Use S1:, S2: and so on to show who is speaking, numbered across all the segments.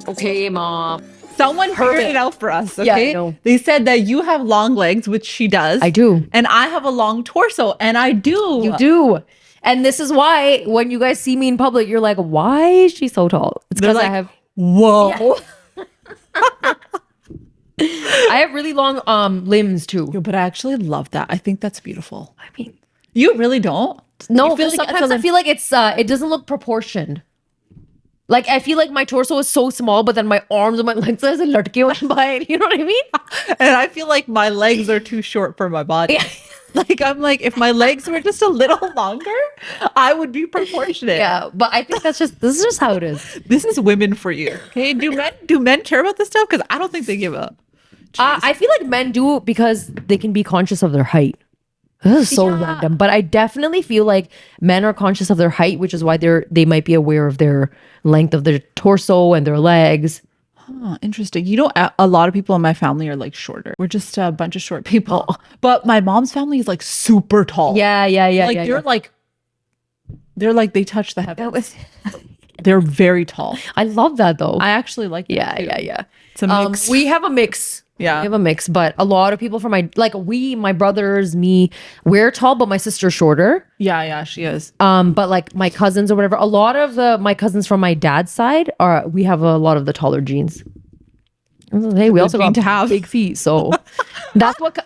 S1: Okay, mom.
S2: Someone figured it out for us,
S1: Yeah,
S2: okay?
S1: I know.
S2: They said that you have long legs, which she does.
S1: I do.
S2: And I have a long torso, and I do.
S1: You do. And this is why when you guys see me in public, you're like, why is she so tall? It's
S2: They're
S1: because
S2: like,
S1: I have
S2: whoa.
S1: I have really long limbs too.
S2: Yo, but I actually love that. I think that's beautiful.
S1: I mean,
S2: You really don't?
S1: no,
S2: You feel like
S1: sometimes I feel like it's it doesn't look proportioned. Like I feel like my torso is so small, but then my arms and my legs are latke hue by it. You know what I mean?
S2: And I feel like my legs are too short for my body. Like I'm like, if my legs were just a little longer, I would be proportionate.
S1: Yeah, but I think this is just how it is.
S2: This is women for you. Okay. Do men care about this stuff? Because I don't think they give up.
S1: I feel like men do because they can be conscious of their height. This is so random, but I definitely feel like men are conscious of their height, which is why they might be aware of their length of their torso and their legs.
S2: Oh, interesting. You know, a lot of people in my family are like shorter. We're just a bunch of short people. But my mom's family is like super tall.
S1: Yeah.
S2: Like they're like they touch the heavens. They're very tall.
S1: I love that though.
S2: I actually like that too.
S1: Yeah.
S2: It's a mix.
S1: We have a mix.
S2: Yeah.
S1: We have a mix, but a lot of people from my brothers, me, we're tall, but my sister's shorter.
S2: Yeah, she is.
S1: But like my cousins or whatever, a lot of my cousins from my dad's side we have a lot of the taller genes. Hey, we also got
S2: to have
S1: big feet, so that's the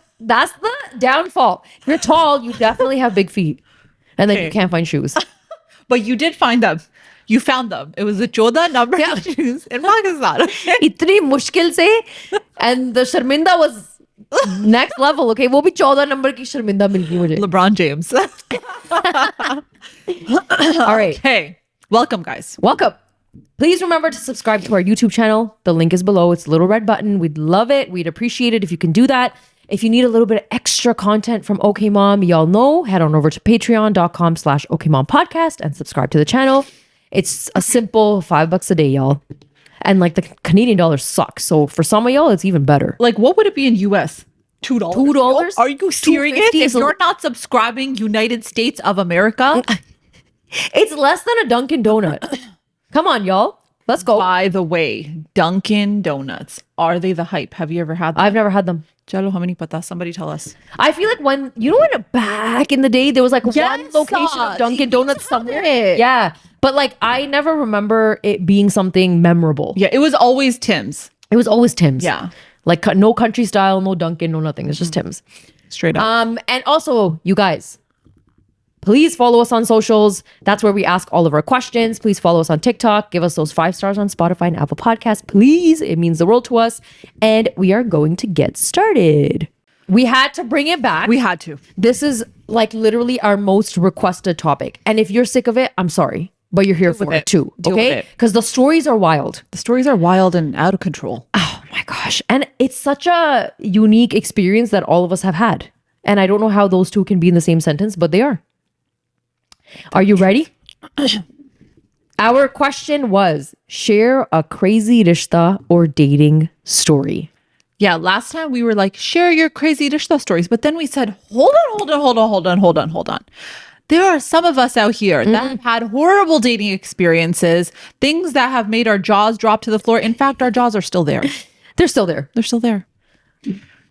S1: downfall. If you're tall, you definitely have big feet, and then you can't find shoes.
S2: But you did find them. You found them. It was a 14 number of shoes in Pakistan. Okay?
S1: इतनी मुश्किल से, and the Sharminda was next level. Okay, वो भी 14 number की Sharminda मिल गई मुझे.
S2: LeBron James.
S1: All right.
S2: Hey, welcome, guys.
S1: Welcome. Please remember to subscribe to our YouTube channel. The link is below. It's a little red button. We'd love it. We'd appreciate it if you can do that. If you need a little bit of extra content from OK Mom, y'all know, head on over to patreon.com/OKMomPodcast and subscribe to the channel. It's a simple $5 a day, y'all. And like the Canadian dollar sucks. So for some of y'all, it's even better.
S2: Like, what would it be in US? $2.
S1: $2?
S2: Are you serious?
S1: $2.50
S2: If you're not subscribing, United States of America.
S1: It's less than a Dunkin' Donut. Come on, y'all. Let's go.
S2: By the way, Dunkin' Donuts, are they the hype? Have you ever had them?
S1: I've never had them.
S2: Chalo, how many pata? Somebody tell us.
S1: I feel like when back in the day, there was like one location of Dunkin' Donuts somewhere. Yeah. But like, I never remember it being something memorable.
S2: Yeah, it was always Tim's.
S1: It was always Tim's.
S2: Yeah.
S1: Like no country style, no Dunkin', no nothing. It's just Tim's.
S2: Straight up.
S1: And also, you guys, please follow us on socials. That's where we ask all of our questions. Please follow us on TikTok. Give us those 5 stars on Spotify and Apple Podcasts. Please. It means the world to us. And we are going to get started. We had to bring it back.
S2: We had to.
S1: This is like literally our most requested topic. And if you're sick of it, I'm sorry. But you're here for it too. Okay? Because the stories are wild.
S2: The stories are wild and out of control.
S1: Oh my gosh. And it's such a unique experience that all of us have had. And I don't know how those two can be in the same sentence, but they are. Are you ready? Our question was, share a crazy rishta or dating story.
S2: Yeah, last time we were like, share your crazy rishta stories. But then we said, hold on. There are some of us out here that have had horrible dating experiences, things that have made our jaws drop to the floor. In fact, our jaws are still there.
S1: They're still there.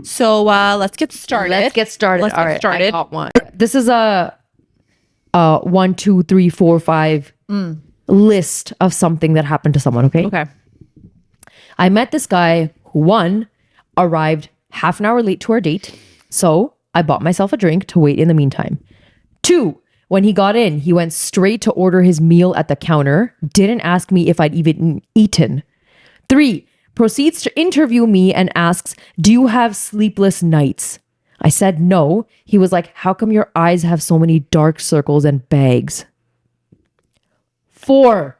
S2: So let's get started.
S1: Let's get started.
S2: All right,
S1: I got one. This is a 1, 2, 3, 4, 5 list of something that happened to someone. Okay. I met this guy who, 1, arrived half an hour late to our date, so I bought myself a drink to wait in the meantime. 2, when he got in, he went straight to order his meal at the counter, didn't ask me if I'd even eaten. 3, proceeds to interview me and asks, do you have sleepless nights? I said no. He was like, how come your eyes have so many dark circles and bags? 4,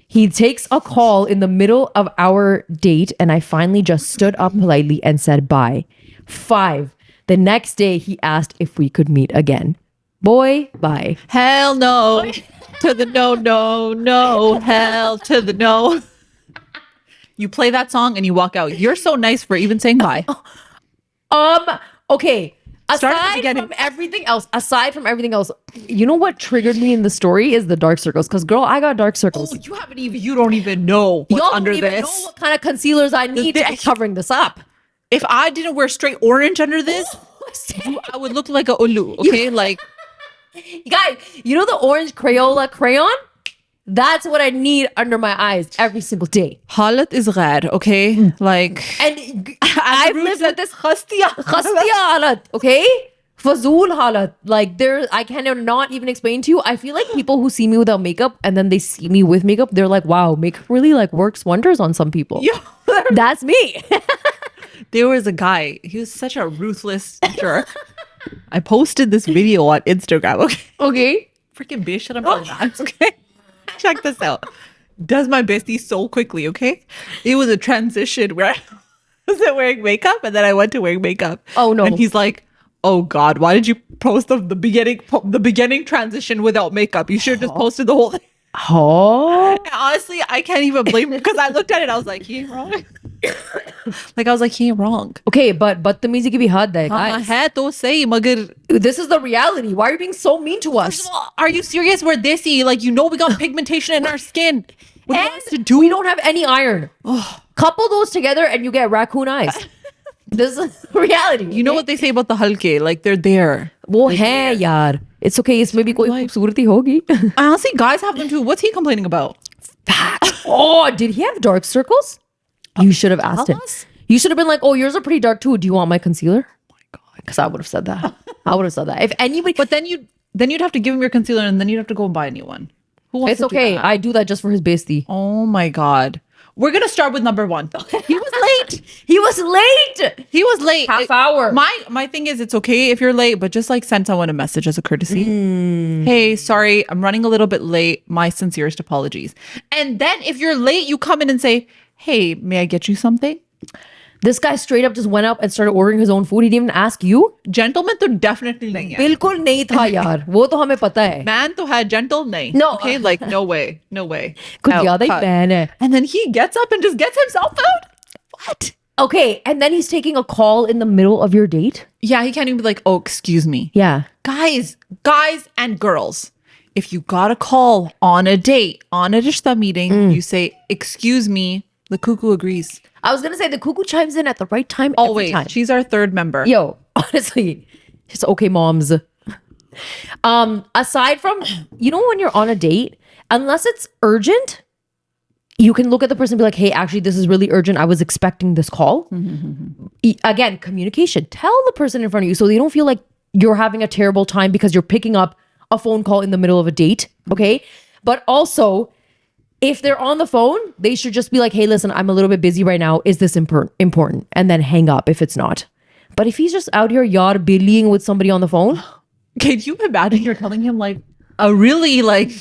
S1: he takes a call in the middle of our date and I finally just stood up politely and said bye. 5, the next day he asked if we could meet again. Boy, bye.
S2: Hell no. To the no. Hell to the no. You play that song and you walk out. You're so nice for even saying bye.
S1: Okay. Aside from everything else, you know what triggered me in the story is the dark circles. Because girl, I got dark circles.
S2: Oh, you don't even know what's
S1: Y'all
S2: under
S1: don't even
S2: this.
S1: know what kind of concealers I need to be covering this up.
S2: If I didn't wear straight orange under this, I would look like a ulu. Okay, like
S1: guys, you know the orange Crayola crayon? That's what I need under my eyes every single day.
S2: halat is ghad, okay? Like,
S1: And I've lived with this khastia halat, okay? Fazul halat. Like I cannot even explain to you. I feel like people who see me without makeup and then they see me with makeup, they're like, wow, makeup really like works wonders on some people. That's me.
S2: there was a guy, he was such a ruthless jerk. I posted this video on Instagram, okay?
S1: Okay.
S2: Freaking bitch, shut up, okay? Check this out. Does my bestie so quickly, okay? It was a transition where I wasn't wearing makeup and then I went to wearing makeup.
S1: Oh no.
S2: And he's like, oh God, why did you post the beginning transition without makeup? You should have just posted the whole thing.
S1: Oh.
S2: And honestly, I can't even blame him because I looked at it. I was like, he ain't wrong. He ain't wrong.
S1: Okay, but badtameezi ki bhi had hai, guys.
S2: Hai to sahi, magar.
S1: This is the reality. Why are you being so mean to us?
S2: First of all, are you serious? We're desi. Like, we got pigmentation in our skin. What do you want us to do?
S1: We don't have any iron. Couple those together and you get raccoon eyes. This is reality.
S2: You know what they say about the halke? Like, they're there.
S1: वो है यार. It's okay. इसमें भी कोई खूबसूरती होगी.
S2: Honestly, guys have them too. What's he complaining about?
S1: Oh, did he have dark circles? You should have asked him. You should have been like, oh, yours are pretty dark too. Do you want my concealer? Oh my God. Because I would have said that. If anybody.
S2: But then you'd have to give him your concealer and then you'd have to go and buy a new one. Who wants to
S1: okay.
S2: do that?
S1: I do that just for his bestie.
S2: Oh my God. We're going to start with number 1. He was late.
S1: He was late. Half hour.
S2: My thing is, it's okay if you're late, but just like send someone a message as a courtesy. Hey, sorry, I'm running a little bit late. My sincerest apologies. And then if you're late, you come in and say, hey, may I get you something?
S1: This guy straight up just went up and started ordering his own food. He didn't even ask you.
S2: Gentleman to definitely nahi hai.
S1: बिल्कुल नहीं था यार. वो तो हमें पता है.
S2: Man to hai, gentle nahi.
S1: No.
S2: Okay, like no way.
S1: कुछ ज़्यादा ही man है.
S2: And then he gets up and just gets himself out. What?
S1: Okay, and then he's taking a call in the middle of your date?
S2: Yeah, he can't even be like, oh, excuse me.
S1: Yeah.
S2: Guys and girls, if you got a call on a date, on a rishta meeting, you say, excuse me, the cuckoo agrees.
S1: I was going to say the cuckoo chimes in at the right time
S2: Always.
S1: every time.
S2: She's our third member.
S1: Yo, honestly, just okay, moms. Aside from, when you're on a date, unless it's urgent, you can look at the person and be like, hey, actually, this is really urgent. I was expecting this call. Again, communication. Tell the person in front of you so they don't feel like you're having a terrible time because you're picking up a phone call in the middle of a date. Okay. But also, if they're on the phone, they should just be like, hey, listen, I'm a little bit busy right now. Is this important? And then hang up if it's not. But if he's just out here yaar billying with somebody on the phone.
S2: Can you imagine you're telling him like a really like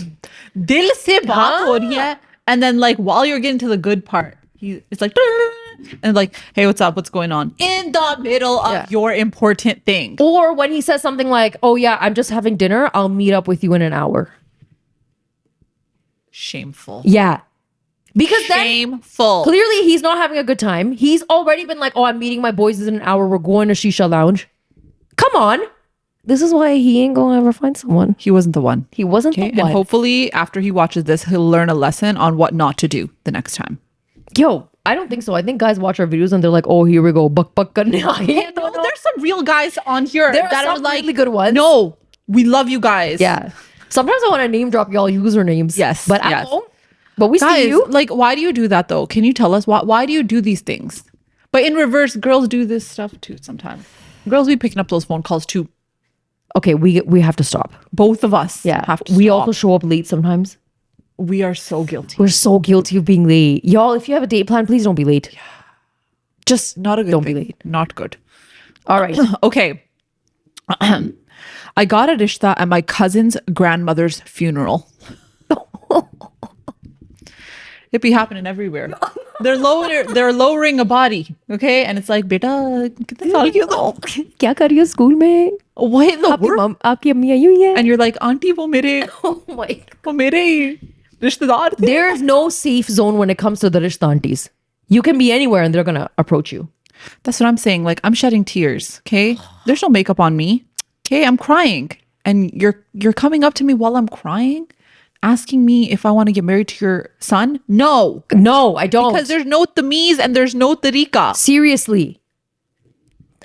S2: dil se baat ho rahi hai, and then like while you're getting to the good part, it's like and like, hey, what's up? What's going on? In the middle of your important thing.
S1: Or when he says something like, oh yeah, I'm just having dinner. I'll meet up with you in an hour.
S2: Shameful.
S1: Yeah. Because
S2: shameful.
S1: Then clearly he's not having a good time. He's already been like, oh, I'm meeting my boys in an hour. We're going to Shisha Lounge. Come on. This is why he ain't gonna ever find someone.
S2: He wasn't the one.
S1: He wasn't the one.
S2: And hopefully after he watches this, he'll learn a lesson on what not to do the next time.
S1: Yo, I don't think so. I think guys watch our videos and they're like, oh, here we go. Buck karne aaye.
S2: No, there's some real guys on here that are like
S1: really good ones.
S2: No, we love you guys.
S1: Yeah. Sometimes I want to name drop y'all usernames.
S2: Yes.
S1: But I won't. But we see you.
S2: Like, why do you do that though? Can you tell us why do you do these things? But in reverse, girls do this stuff too sometimes. Girls be picking up those phone calls too.
S1: Okay, we have to stop.
S2: Both of us have to stop.
S1: We also show up late sometimes.
S2: We are so guilty.
S1: We're so guilty of being late. Y'all, if you have a date plan, please don't be late.
S2: Yeah. Just not a good
S1: Don't
S2: thing.
S1: be late.
S2: Not good.
S1: All right.
S2: Okay. I got a rishta at my cousin's grandmother's funeral. It be happening everywhere. They're lowering a body, okay? And it's like, beta, kitne saal ki ho?
S1: Kya kar rahi ho school mein?
S2: What in the world?
S1: Aapki ammi aayi hui hai?
S2: And you're like, auntie, wo mere rishtedar the.
S1: There is no safe zone when it comes to the rishta aunties. You can be anywhere and they're gonna approach you.
S2: That's what I'm saying. Like, I'm shedding tears. Okay. There's no makeup on me. Okay. I'm crying. And you're coming up to me while I'm crying, asking me if I want to get married to your son. No,
S1: I don't.
S2: because there's no tameez and there's no tariqa.
S1: Seriously.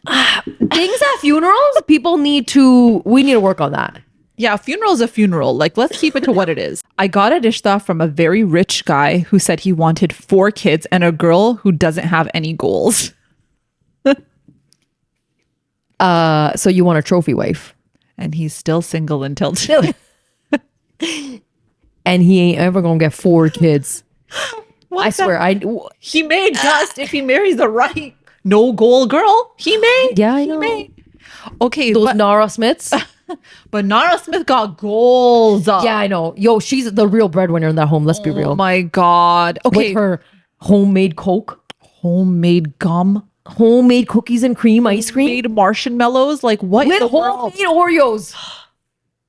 S1: Things at funerals, we need to work on that.
S2: Yeah, a funeral is a funeral. Like, let's keep it to what it is. I got a rishta from a very rich guy who said he wanted 4 kids and a girl who doesn't have any goals.
S1: So you want a trophy wife.
S2: And he's still single until today.
S1: And he ain't ever gonna get 4 kids. I swear.
S2: He may just if he marries the right no goal girl. He may.
S1: Yeah, I know.
S2: Okay,
S1: those Nara Smiths.
S2: But Nara Smith got goals.
S1: Yeah, I know. Yo, she's the real breadwinner in that home. Let's be real.
S2: Oh my God. Okay.
S1: With her homemade Coke,
S2: homemade gum,
S1: homemade cookies and cream ice cream,
S2: homemade marshmallows. Like what?
S1: With homemade Oreos.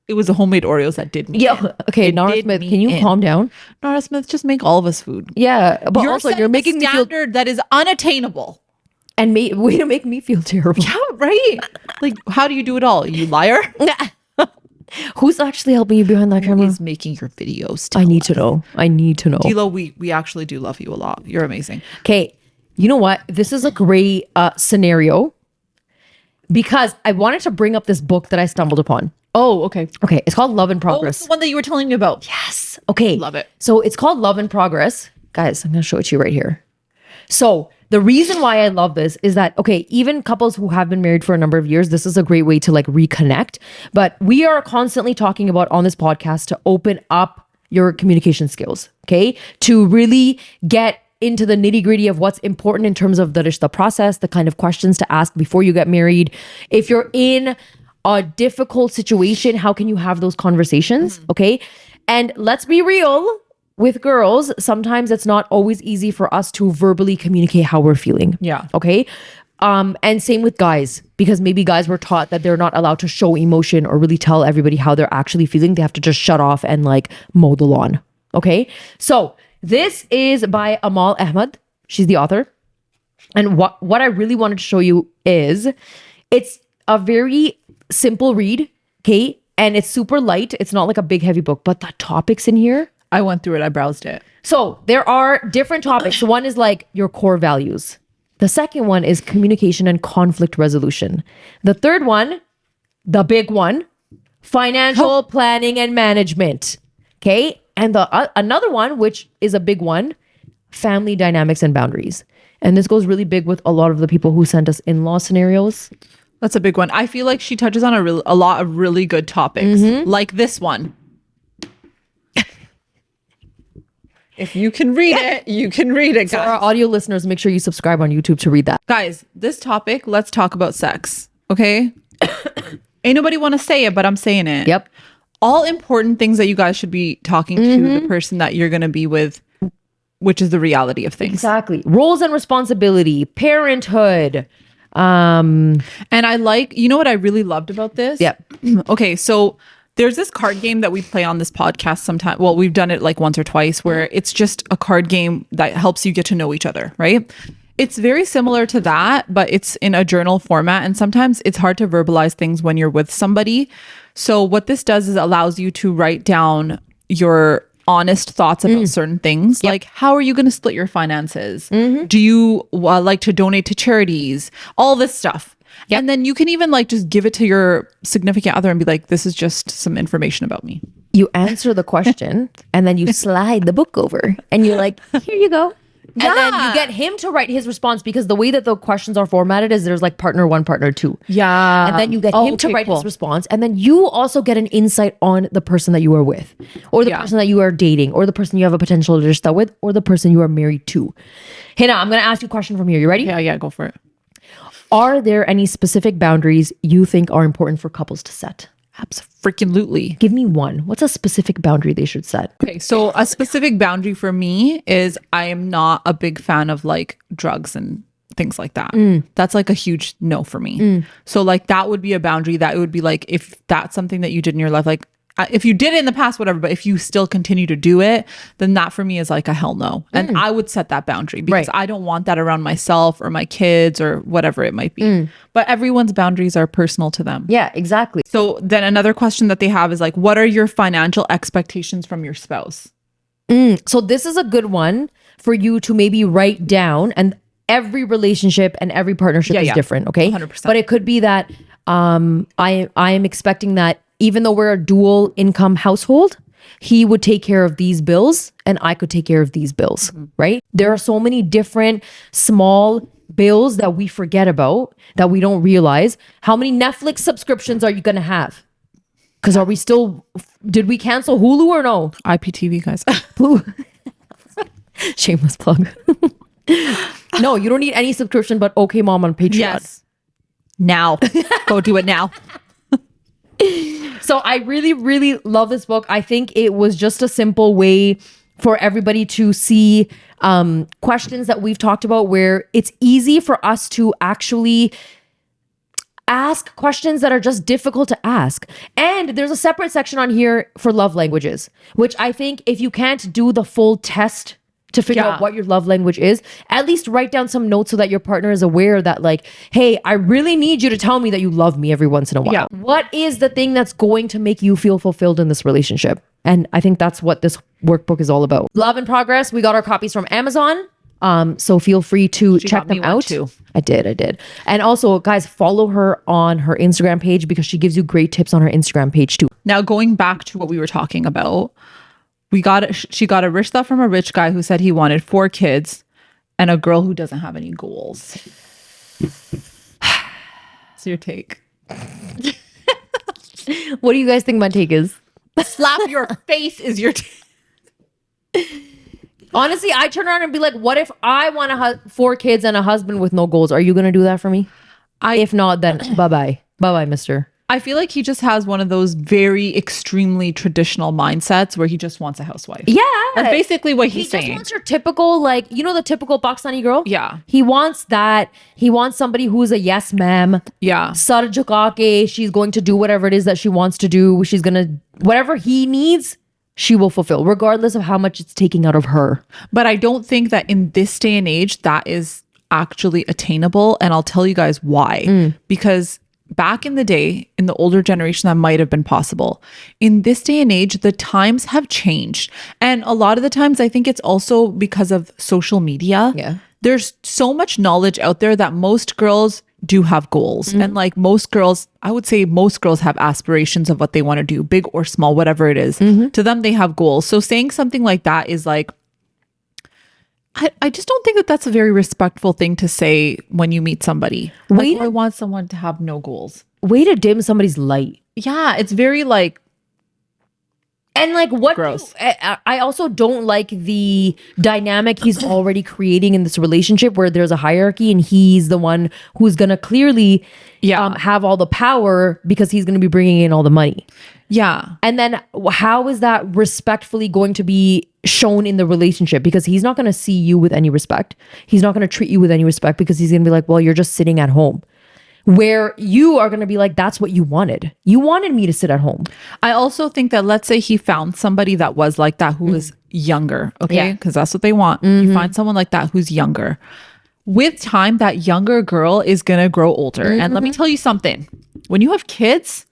S2: It was the homemade Oreos that did me.
S1: Yeah. Okay, Nara Smith, can you calm down?
S2: Nara Smith, just make all of us food.
S1: Yeah, but also you're making
S2: me feel standard that is unattainable.
S1: And way to make me feel terrible.
S2: Yeah, right. Like, how do you do it all? You liar.
S1: Who's actually helping you behind that camera?
S2: Who's making your videos?
S1: I need to know.
S2: Dilo, we actually do love you a lot. You're amazing.
S1: Okay, you know what? This is a great scenario because I wanted to bring up this book that I stumbled upon.
S2: Oh, okay.
S1: Okay, it's called Love in Progress.
S2: Oh, it's the one that you were telling me about.
S1: Yes. Okay.
S2: Love it.
S1: So it's called Love in Progress. Guys, I'm going to show it to you right here. So the reason why I love this is that, okay, even couples who have been married for a number of years, this is a great way to like reconnect. But we are constantly talking about on this podcast to open up your communication skills, okay? To really get into the nitty gritty of what's important in terms of the process, the kind of questions to ask before you get married. If you're in a difficult situation, how can you have those conversations, okay? And let's be real. With girls, sometimes it's not always easy for us to verbally communicate how we're feeling.
S2: Yeah.
S1: Okay. And same with guys, because maybe guys were taught that they're not allowed to show emotion or really tell everybody how they're actually feeling. They have to just shut off and like mow the lawn. Okay. So this is by Amal Ahmed. She's the author. And what I really wanted to show you is it's a very simple read. Okay. And it's super light. It's not like a big heavy book, but the topics in here.
S2: I went through it. I browsed it.
S1: So there are different topics. One is like your core values. The second one is communication and conflict resolution. The third one, the big one, financial planning and management. Okay. And the another one, which is a big one, family dynamics and boundaries. And this goes really big with a lot of the people who sent us in-law scenarios.
S2: That's a big one. I feel like she touches on a lot of really good topics, like this one. If you can read it, you can read it, guys.
S1: For our audio listeners, make sure you subscribe on YouTube to read that.
S2: Guys, this topic, let's talk about sex, okay? Ain't nobody want to say it, but I'm saying it.
S1: Yep.
S2: All important things that you guys should be talking to the person that you're going to be with, which is the reality of things.
S1: Exactly. Roles and responsibility, parenthood.
S2: And I like, you know what I really loved about this?
S1: Yep.
S2: Okay, so there's this card game that we play on this podcast sometimes. Well, we've done it like once or twice where it's just a card game that helps you get to know each other, right? It's very similar to that, but it's in a journal format. And sometimes it's hard to verbalize things when you're with somebody. So what this does is allows you to write down your honest thoughts about certain things. Like, how are you going to split your finances? Do you like to donate to charities? All this stuff. Yep. And then you can even like just give it to your significant other and be like, this is just some information about me.
S1: You answer the question and then you slide the book over and you're like, here you go. And then you get him to write his response because the way that the questions are formatted is there's like partner 1, partner 2.
S2: Yeah.
S1: And then you get him to write his response. And then you also get an insight on the person that you are with or the person that you are dating or the person you have a potential rishta with or the person you are married to. Hina, I'm going to ask you a question from here. You ready?
S2: Yeah, go for it.
S1: Are there any specific boundaries you think are important for couples to set?
S2: Absolutely.
S1: Give me one. What's a specific boundary they should set?
S2: Okay, so a specific boundary for me is I am not a big fan of like drugs and things like that. That's like a huge no for me. So like that would be a boundary that it would be like if that's something that you did in your life, like if you did it in the past, whatever, but if you still continue to do it, then that for me is like a hell no. And I would set that boundary because I don't want that around myself or my kids or whatever it might be. But everyone's boundaries are personal to them.
S1: Yeah, exactly.
S2: So then another question that they have is like, what are your financial expectations from your spouse?
S1: So this is a good one for you to maybe write down, and every relationship and every partnership is different. Okay.
S2: 100%.
S1: But it could be that I am expecting that even though we're a dual income household, he would take care of these bills and I could take care of these bills, right? There are so many different small bills that we forget about, that we don't realize. How many Netflix subscriptions are you going to have? Because are we still, did we cancel Hulu or no?
S2: IPTV, guys.
S1: Shameless plug. No, you don't need any subscription but Okay Mom on Patreon.
S2: Yes. Now. Go do it now.
S1: So I really, really love this book. I think it was just a simple way for everybody to see questions that we've talked about, where it's easy for us to actually ask questions that are just difficult to ask. And there's a separate section on here for love languages, which I think if you can't do the full test to figure out what your love language is, at least write down some notes so that your partner is aware that like, hey, I really need you to tell me that you love me every once in a while. Yeah. What is the thing that's going to make you feel fulfilled in this relationship? And I think that's what this workbook is all about. Love in Progress. We got our copies from Amazon. So feel free to check them out. Too. I did. And also, guys, follow her on her Instagram page because she gives you great tips on her Instagram page too.
S2: Now, going back to what we were talking about, she got a rishta from a rich guy who said he wanted 4 kids and a girl who doesn't have any goals. So your take.
S1: What do you guys think my take is?
S2: Slap your face your take.
S1: Honestly, I turn around and be like, what if I want 4 kids and a husband with no goals? Are you going to do that for me? If not, then bye-bye. Bye-bye, mister.
S2: I feel like he just has one of those very extremely traditional mindsets where he just wants a housewife.
S1: Yeah.
S2: That's basically what he's saying.
S1: He just wants your typical, like, you know, the typical Pakistani girl?
S2: Yeah.
S1: He wants that. He wants somebody who's a yes ma'am.
S2: Yeah.
S1: Sar jhuka ke, she's going to do whatever it is that she wants to do. She's going to, whatever he needs, she will fulfill, regardless of how much it's taking out of her.
S2: But I don't think that in this day and age, that is actually attainable. And I'll tell you guys why. Because back in the day, in the older generation, that might have been possible. In this day and age, the times have changed. And a lot of the times, I think it's also because of social media.
S1: Yeah.
S2: There's so much knowledge out there that most girls do have goals. And like most girls, I would say most girls have aspirations of what they want to do, big or small, whatever it is. To them, they have goals. So saying something like that is like, I just don't think that that's a very respectful thing to say when you meet somebody. Like, I want someone to have no goals.
S1: Way to dim somebody's light.
S2: Yeah, it's very like,
S1: and like what
S2: gross.
S1: I also don't like the dynamic he's already creating in this relationship where there's a hierarchy and he's the one who's gonna clearly have all the power because he's gonna be bringing in all the money.
S2: Yeah.
S1: And then how is that respectfully going to be shown in the relationship? Because he's not going to see you with any respect. He's not going to treat you with any respect because he's going to be like, well, you're just sitting at home. Where you are going to be like, that's what you wanted. You wanted me to sit at home.
S2: I also think that let's say he found somebody that was like that, who was younger. Okay. Because that's what they want. You find someone like that who's younger. With time, that younger girl is going to grow older. And let me tell you something. When you have kids,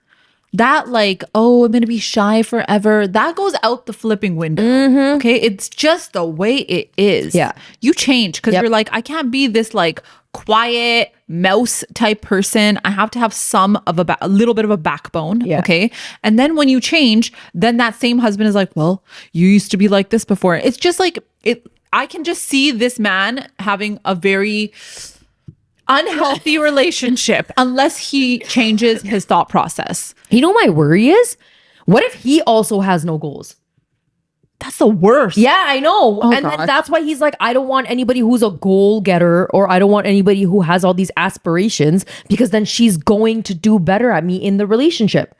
S2: that like, oh, I'm going to be shy forever, that goes out the flipping window. Okay. It's just the way it is.
S1: Yeah.
S2: You change because you're like, I can't be this like quiet mouse type person. I have to have a little bit of a backbone. Yeah. Okay. And then when you change, then that same husband is like, well, you used to be like this before. It's just like I can just see this man having a very unhealthy relationship unless he changes his thought process.
S1: You know, my worry is, what if he also has no goals?
S2: That's the worst.
S1: Yeah, I know.
S2: Oh,
S1: and
S2: God.
S1: then that's why he's like, I don't want anybody who's a goal getter, or I don't want anybody who has all these aspirations, because then she's going to do better at me in the relationship.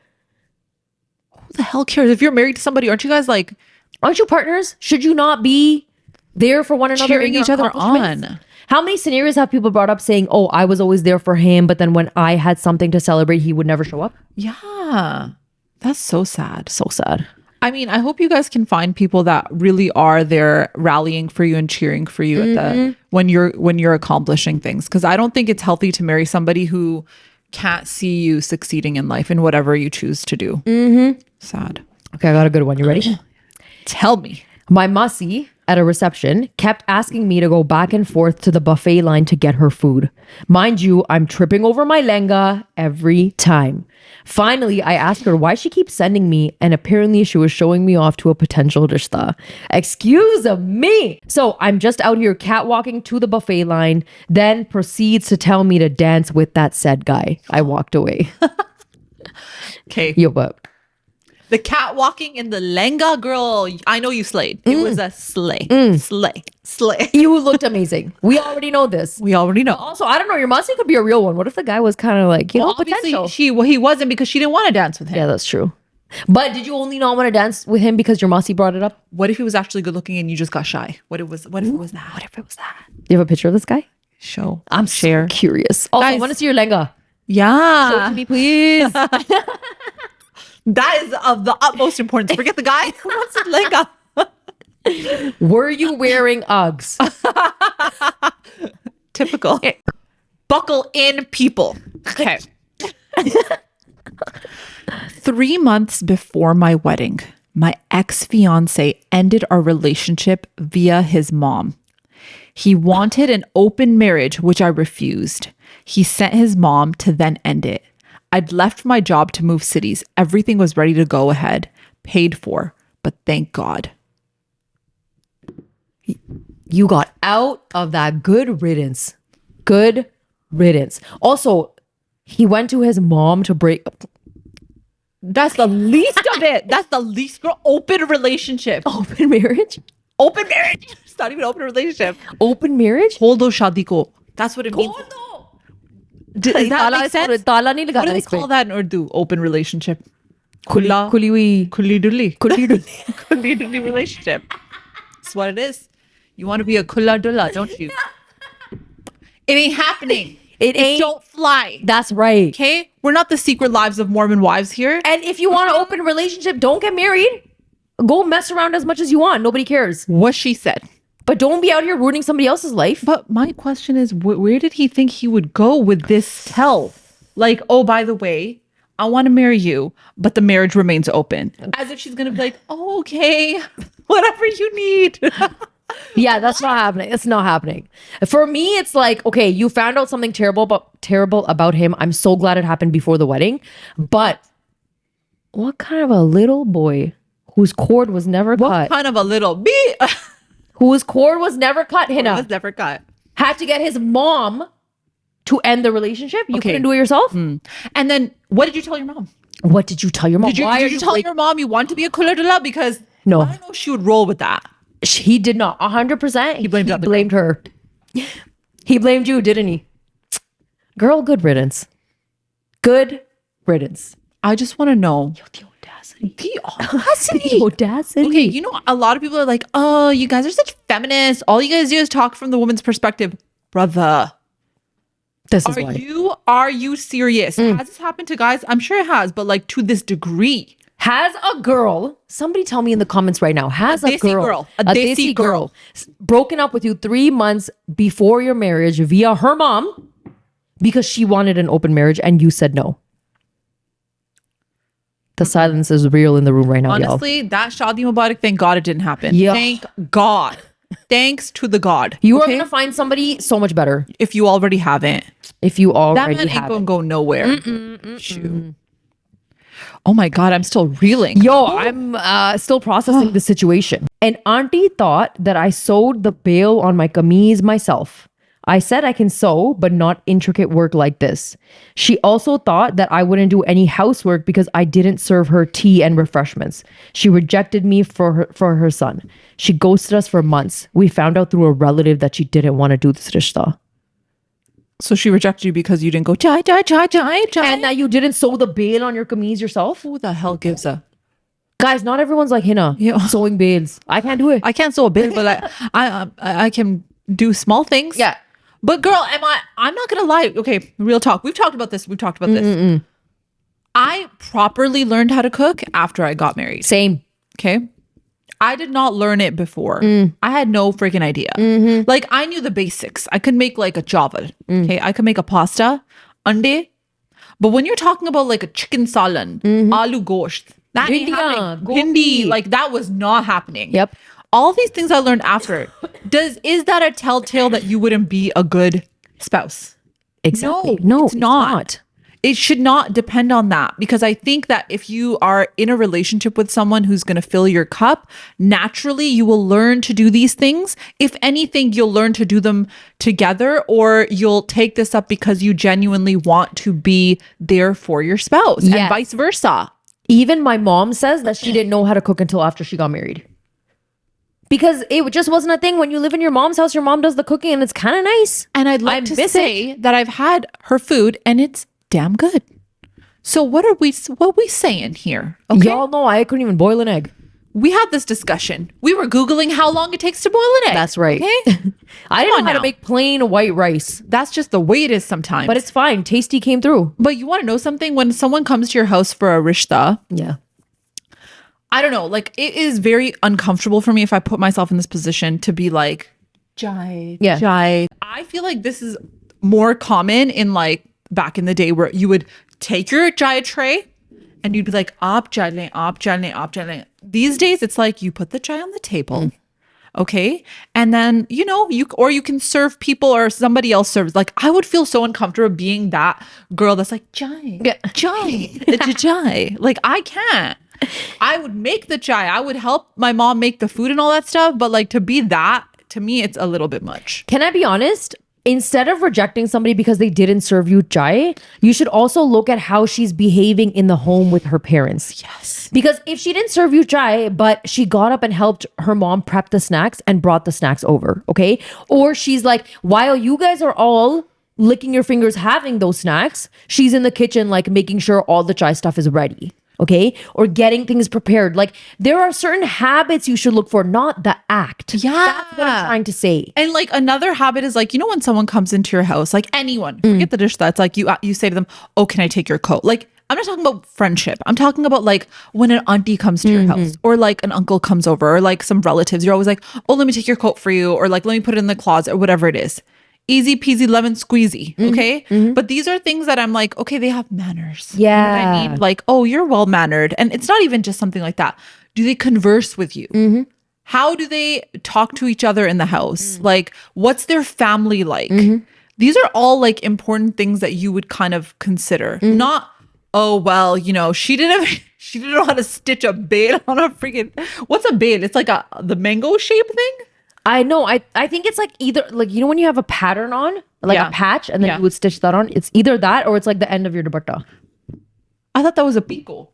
S2: Who the hell cares? If you're married to somebody, aren't you partners?
S1: Should you not be there for one another?
S2: Cheering each other on.
S1: How many scenarios have people brought up saying, oh, I was always there for him, but then when I had something to celebrate, he would never show up?
S2: Yeah. That's so sad.
S1: So sad.
S2: I mean, I hope you guys can find people that really are there rallying for you and cheering for you at the when you're accomplishing things. Because I don't think it's healthy to marry somebody who can't see you succeeding in life in whatever you choose to do. Sad.
S1: Okay, I got a good one. You ready?
S2: Tell me.
S1: My Masi at a reception kept asking me to go back and forth to the buffet line to get her food. Mind you, I'm tripping over my lenga every time. Finally, I asked her why she keeps sending me, and apparently she was showing me off to a potential rishta. Excuse me. So I'm just out here catwalking to the buffet line, then proceeds to tell me to dance with that said guy. I walked away.
S2: Okay.
S1: Yo, but
S2: The catwalking in the lenga, girl. I know you slayed. It was a slay. Slay.
S1: you looked amazing. We already know this.
S2: We already know.
S1: Also, I don't know. Your Masi could be a real one. What if the guy was kind of like,
S2: Obviously,
S1: potential?
S2: he wasn't because she didn't want to dance with him.
S1: Yeah, that's true. But did you only not want to dance with him because your Masi brought it up?
S2: What if he was actually good looking and you just got shy? What if it was that?
S1: What if it was that? Do you have a picture of this guy?
S2: Show.
S1: I'm
S2: share.
S1: so curious. Also, I
S2: Guys.
S1: want to see your lenga.
S2: Yeah.
S1: Show it to me, please.
S2: That is of the utmost importance. Forget the guy who wants his lenga.
S1: Were you wearing Uggs?
S2: Typical. Buckle in, people. Okay. 3 months before my wedding, my ex-fiance ended our relationship via his mom. He wanted an open marriage, which I refused. He sent his mom to then end it. I'd left my job to move cities. Everything was ready to go ahead, paid for, but thank God.
S1: You got out of that. Good riddance. Good riddance. Also, he went to his mom to break.
S2: That's the least of it. That's the least. Girl, open relationship.
S1: Open marriage?
S2: Open marriage. It's not even open relationship.
S1: Open marriage?
S2: Holdo shadi ko. That's what it means. Does that make sense?
S1: Tala nahi
S2: What
S1: lagana
S2: do they
S1: is pe.
S2: call that in Urdu? Open relationship.
S1: Khuli hui.
S2: Khuli dulli.
S1: Khuli dulli.
S2: Khuli dulli relationship. That's what it is. You want to be a kulla dulla, don't you? It ain't happening.
S1: It ain't.
S2: Don't fly.
S1: That's right.
S2: Okay? We're not the secret lives of Mormon wives here.
S1: And if you want an open relationship, don't get married. Go mess around as much as you want. Nobody cares.
S2: What she said.
S1: But don't be out here ruining somebody else's life.
S2: But my question is, where did he think he would go with this tell? Like, oh, by the way, I want to marry you, but the marriage remains open. As if she's going to be like, oh, okay, whatever you need.
S1: Yeah, that's not happening. It's not happening. For me, it's like, okay, you found out something terrible about him. I'm so glad it happened before the wedding. But what kind of a little boy whose cord was never
S2: What
S1: cut?
S2: kind of a little bee?
S1: Whose cord was never cut, Hina,
S2: was never cut.
S1: had to get his mom to end the relationship. You
S2: Okay.
S1: couldn't do it yourself.
S2: And then what did you tell your mom?
S1: What did you tell your mom?
S2: Did you tell your mom you want to be a kuladula? Because
S1: No.
S2: I don't know if she would roll with that.
S1: He did not. 100%. He
S2: blamed the other
S1: blamed her. He blamed you, didn't he? Girl, good riddance. Good riddance.
S2: I just want to know.
S1: The audacity.
S2: The audacity.
S1: The audacity.
S2: Okay, you know, a lot of people are like, oh, you guys are such feminists. All you guys do is talk from the woman's perspective. Brother,
S1: This is why.
S2: are you serious? Has this happened to guys? I'm sure it has, but like to this degree.
S1: Has a girl, somebody tell me in the comments right now, has a
S2: desi
S1: girl,
S2: a desi girl.
S1: broken up with you 3 months before your marriage via her mom because she wanted an open marriage and you said no? The silence is real in the room right now, y'all.
S2: Honestly, that Shadi Mubarak, thank God it didn't happen.
S1: Yeah.
S2: Thank God. Thanks to the God.
S1: You are going to find somebody so much better
S2: If you already haven't.
S1: if you
S2: That
S1: already
S2: man ain't
S1: have
S2: gonna
S1: it.
S2: go nowhere. Shoot. Oh my God, I'm still reeling.
S1: Yo, I'm still processing the situation. An auntie thought that I sewed the bail on my kameez myself. I said I can sew, but not intricate work like this. She also thought that I wouldn't do any housework because I didn't serve her tea and refreshments. She rejected me for her son. She ghosted us for months. We found out through a relative that she didn't want to do this rishta.
S2: So she rejected you because you didn't go chai.
S1: And now you didn't sew the bail on your kameez yourself?
S2: Who the hell gives a?
S1: Guys, not everyone's like Hina,
S2: Yeah.
S1: sewing bails. I can't do it.
S2: I can't sew a bit, but I can do small things.
S1: Yeah.
S2: But girl, I'm not gonna lie. Okay, real talk. We've talked about this. I properly learned how to cook after I got married.
S1: Same.
S2: Okay. I did not learn it before. I had no freaking idea. Like I knew the basics. I could make like a chawal. Okay. I could make a pasta, ande. But when you're talking about like a chicken salan, aloo gosht, that ain't happening. Hindi, like that was not happening.
S1: Yep.
S2: All these things I learned after. Is that a telltale that you wouldn't be a good spouse?
S1: Exactly. No,
S2: it's not. It should not depend on that, because I think that if you are in a relationship with someone who's going to fill your cup, naturally you will learn to do these things. If anything, you'll learn to do them together, or you'll take this up because you genuinely want to be there for your spouse, and vice versa.
S1: Even my mom says that she didn't know how to cook until after she got married. Because it just wasn't a thing. When you live in your mom's house, your mom does the cooking and it's kind of nice.
S2: And I'd like to say that I've had her food and it's damn good. So what are we saying here?
S1: Okay. Y'all know I couldn't even boil an egg.
S2: We had this discussion. We were Googling how long it takes to boil an egg.
S1: That's right.
S2: Okay.
S1: I didn't know how to make plain white rice.
S2: That's just the way it is sometimes.
S1: But it's fine. Tasty came through.
S2: But you want to know something? When someone comes to your house for a rishta, I don't know, like it is very uncomfortable for me if I put myself in this position to be like, Jai. I feel like this is more common in like back in the day where you would take your jai tray and you'd be like, aap jai le, aap jai le, aap jai le. These days, it's like you put the jai on the table. Okay. And then, you can serve people or somebody else serves. Like I would feel so uncomfortable being that girl that's like, jai. Like I can't. I would make the chai. I would help my mom make the food and all that stuff. But like to be that, to me, it's a little bit much.
S1: Can I be honest? Instead of rejecting somebody because they didn't serve you chai, you should also look at how she's behaving in the home with her parents.
S2: Yes.
S1: Because if she didn't serve you chai, but she got up and helped her mom prep the snacks and brought the snacks over, okay? Or she's like, while you guys are all licking your fingers having those snacks, she's in the kitchen like making sure all the chai stuff is ready. Okay. Or getting things prepared. Like there are certain habits you should look for, not the act.
S2: Yeah.
S1: That's what I'm trying to say.
S2: And like another habit is like, when someone comes into your house, like anyone, forget the dish, that's like you say to them, oh, can I take your coat? Like, I'm not talking about friendship. I'm talking about like when an auntie comes to your house or like an uncle comes over or like some relatives, you're always like, oh, let me take your coat for you. Or like, let me put it in the closet or whatever it is. Easy peasy lemon squeezy. Okay. But these are things that I'm like, okay, they have manners.
S1: Yeah.
S2: You know what I mean? Like, oh, you're well mannered. And it's not even just something like that. Do they converse with you? How do they talk to each other in the house? Like, what's their family like? These are all like important things that you would kind of consider. Not, oh, well, she didn't know how to stitch a bail on a freaking, what's a bail? It's like the mango shape thing.
S1: I know. I think it's like either like, when you have a pattern on, like a patch, and then you would stitch that on. It's either that or it's like the end of your dupatta.
S2: I thought that was a pico.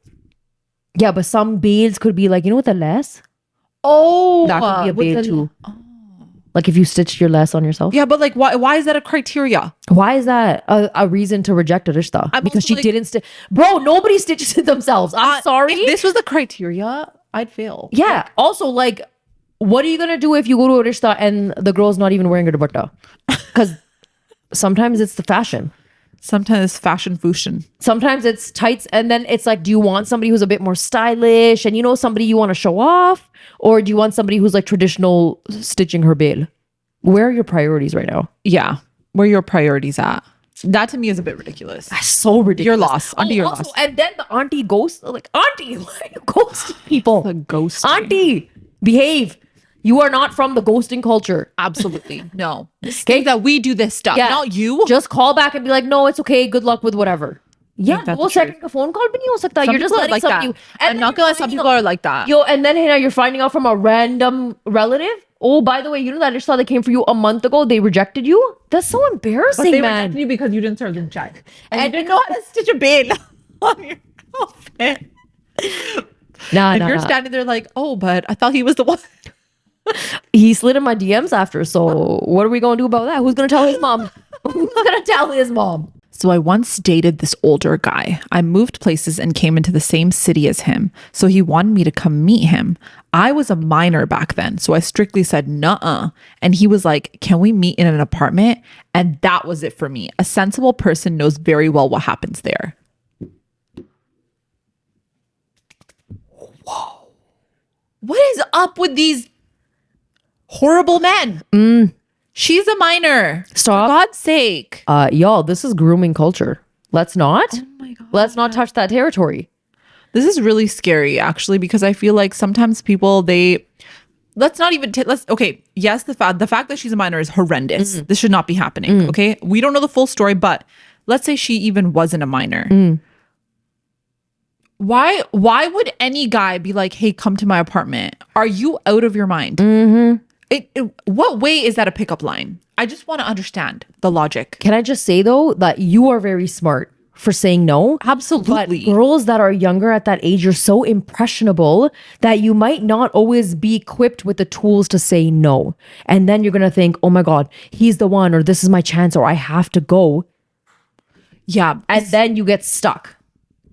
S1: Yeah, but some bails could be like, with the lace.
S2: Oh,
S1: that could be a bail too. Oh. Like if you stitched your lace on yourself.
S2: Yeah, but like why is that a criteria?
S1: Why is that a reason to reject a rishta? Because she didn't stitch. Bro, nobody stitches it themselves. I'm sorry.
S2: If this was the criteria, I'd fail.
S1: Yeah. Also, like, what are you gonna do if you go to a rishta and the girl's not even wearing a dupatta? Because sometimes it's the fashion.
S2: Sometimes it's fashion fushin.
S1: Sometimes it's tights, and then it's like, do you want somebody who's a bit more stylish and somebody you want to show off, or do you want somebody who's like traditional stitching her bail? Where are your priorities right now?
S2: Yeah, where are your priorities at? That to me is a bit ridiculous.
S1: That's so ridiculous.
S2: Your loss. Under your
S1: also,
S2: loss.
S1: And then the auntie ghost, like, auntie, why are you ghosting people?
S2: The ghost.
S1: Auntie, behave. You are not from the ghosting culture.
S2: Absolutely. No. Okay, that we do this stuff, not you.
S1: Just call back and be like, no, it's okay. Good luck with whatever. Yeah, wo second ka phone call bhi nahi ho sakta. You're just letting
S2: like that. I'm not gonna lie, some people are like that.
S1: And then you're finding out from a random relative. Oh, by the way, that rishta that came for you a month ago, they rejected you? That's so embarrassing,
S2: but they
S1: man.
S2: rejected you because you didn't serve them chai. And you didn't know how to stitch a bail on your outfit. And you're standing there like, oh, but I thought he was the one.
S1: He slid in my DMs after, so what are we gonna do about that? Who's gonna tell his mom? Who's gonna tell his mom?
S2: So I once dated this older guy. I moved places and came into the same city as him. So he wanted me to come meet him. I was a minor back then, so I strictly said nuh-uh. And he was like, can we meet in an apartment? And that was it for me. A sensible person knows very well what happens there. What is up with these horrible men? She's a minor.
S1: Stop.
S2: For God's sake.
S1: Y'all, this is grooming culture. Let's not.
S2: Oh my God.
S1: Let's not touch that territory.
S2: This is really scary, actually, because I feel like sometimes people, let's not even okay, yes, the fact that she's a minor is horrendous. This should not be happening. Okay, we don't know the full story, but let's say she even wasn't a minor. Why would any guy be like, hey, come to my apartment? Are you out of your mind? What way is that a pickup line? I just want to understand the logic.
S1: Can I just say though that you are very smart for saying no?
S2: Absolutely.
S1: But girls that are younger at that age, you're so impressionable that you might not always be equipped with the tools to say no. And then you're going to think, oh my God, he's the one, or this is my chance, or I have to go.
S2: Yeah.
S1: And then you get stuck.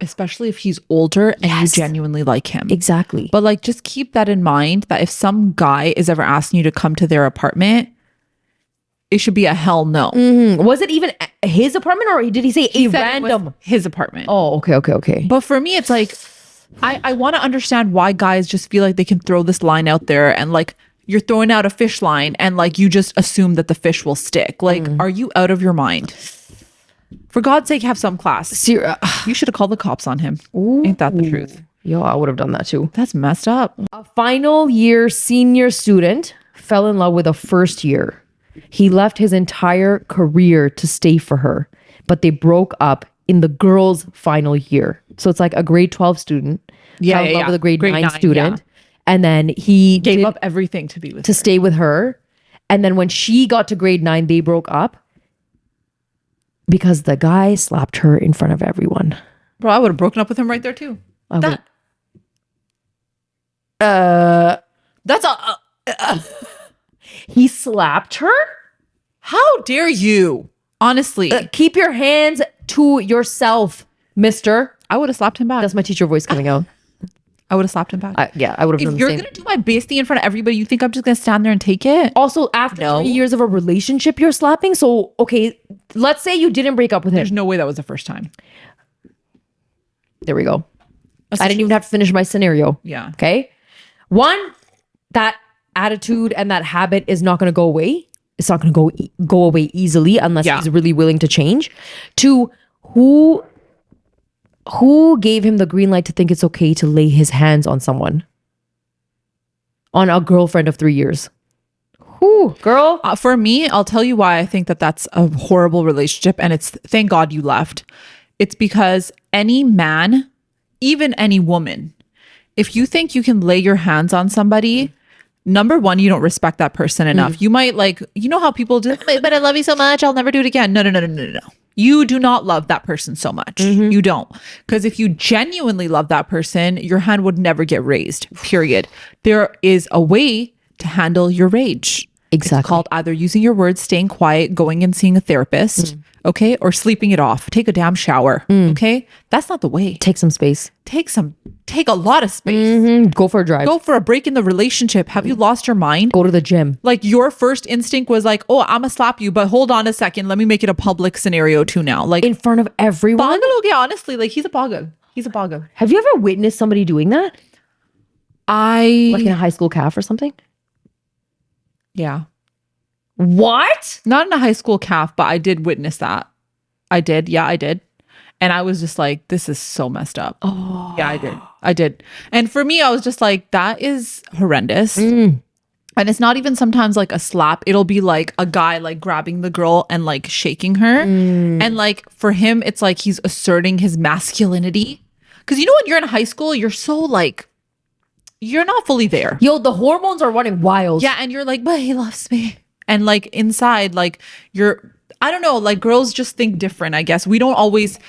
S2: Especially if he's older and you genuinely like him.
S1: Exactly.
S2: But like, just keep that in mind that if some guy is ever asking you to come to their apartment, it should be a hell no.
S1: Was it even his apartment, or did he say a random?
S2: His apartment.
S1: Oh, okay.
S2: But for me, it's like, I want to understand why guys just feel like they can throw this line out there and like, you're throwing out a fish line and like, you just assume that the fish will stick. Like, are you out of your mind? For God's sake, have some class. You should have called the cops on him. Ain't that the truth?
S1: Yo, I would have done that too.
S2: That's messed up.
S1: A final year senior student fell in love with a first year. He left his entire career to stay for her, but they broke up in the girl's final year. So it's like a grade 12 student fell in love with a grade 9 student. And then he
S2: gave up everything to be with
S1: to stay with her. And then when she got to grade 9, they broke up because the guy slapped her in front of everyone.
S2: Bro, I would have broken up with him right there too.
S1: He slapped her?
S2: How dare you? Honestly.
S1: Keep your hands to yourself, mister.
S2: I would have slapped him back.
S1: That's my teacher voice coming out.
S2: I would have slapped him back.
S1: I would have done the same.
S2: If you're going to do my bestie in front of everybody, you think I'm just going to stand there and take it?
S1: Also, after 3 years of a relationship, you're slapping. So, okay, let's say you didn't break up with him.
S2: There's no way that was the first time.
S1: There we go. I didn't even have to finish my scenario.
S2: Yeah.
S1: Okay. One, that attitude and that habit is not going to go away. It's not going to go away easily unless he's really willing to change. Two, who gave him the green light to think it's okay to lay his hands on someone? On a girlfriend of 3 years. Who, girl?
S2: For me, I'll tell you why I think that that's a horrible relationship, and it's thank God you left. It's because any man, even any woman, if you think you can lay your hands on somebody, number one, you don't respect that person enough. You might like, you know how people do, but I love you so much, I'll never do it again. No. You do not love that person so much. You don't. Because if you genuinely love that person, your hand would never get raised, period. There is a way to handle your rage.
S1: Exactly.
S2: It's called either using your words, staying quiet, going and seeing a therapist, okay? Or sleeping it off. Take a damn shower, okay? That's not the way.
S1: Take some space.
S2: Take a lot of space.
S1: Go for a drive.
S2: Go for a break in the relationship. Have you lost your mind?
S1: Go to the gym.
S2: Like your first instinct was like, oh, I'm gonna slap you, but hold on a second. Let me make it a public scenario too now. Like
S1: in front of everyone?
S2: Okay, honestly, like he's a boggle.
S1: Have you ever witnessed somebody doing that? Like in a high school calf or something?
S2: Yeah.
S1: What?
S2: Not in a high school calf, but I did witness that. I did. Yeah, I did. And I was just like, this is so messed up. Oh. Yeah, I did. And for me, I was just like, that is horrendous. And it's not even sometimes like a slap. It'll be like a guy like grabbing the girl and like shaking her. And like for him, it's like he's asserting his masculinity. Because you know when you're in high school, you're so like, you're not fully there.
S1: Yo, the hormones are running wild.
S2: Yeah, and you're like, but he loves me. And like inside, like I don't know, like girls just think different, I guess. We don't always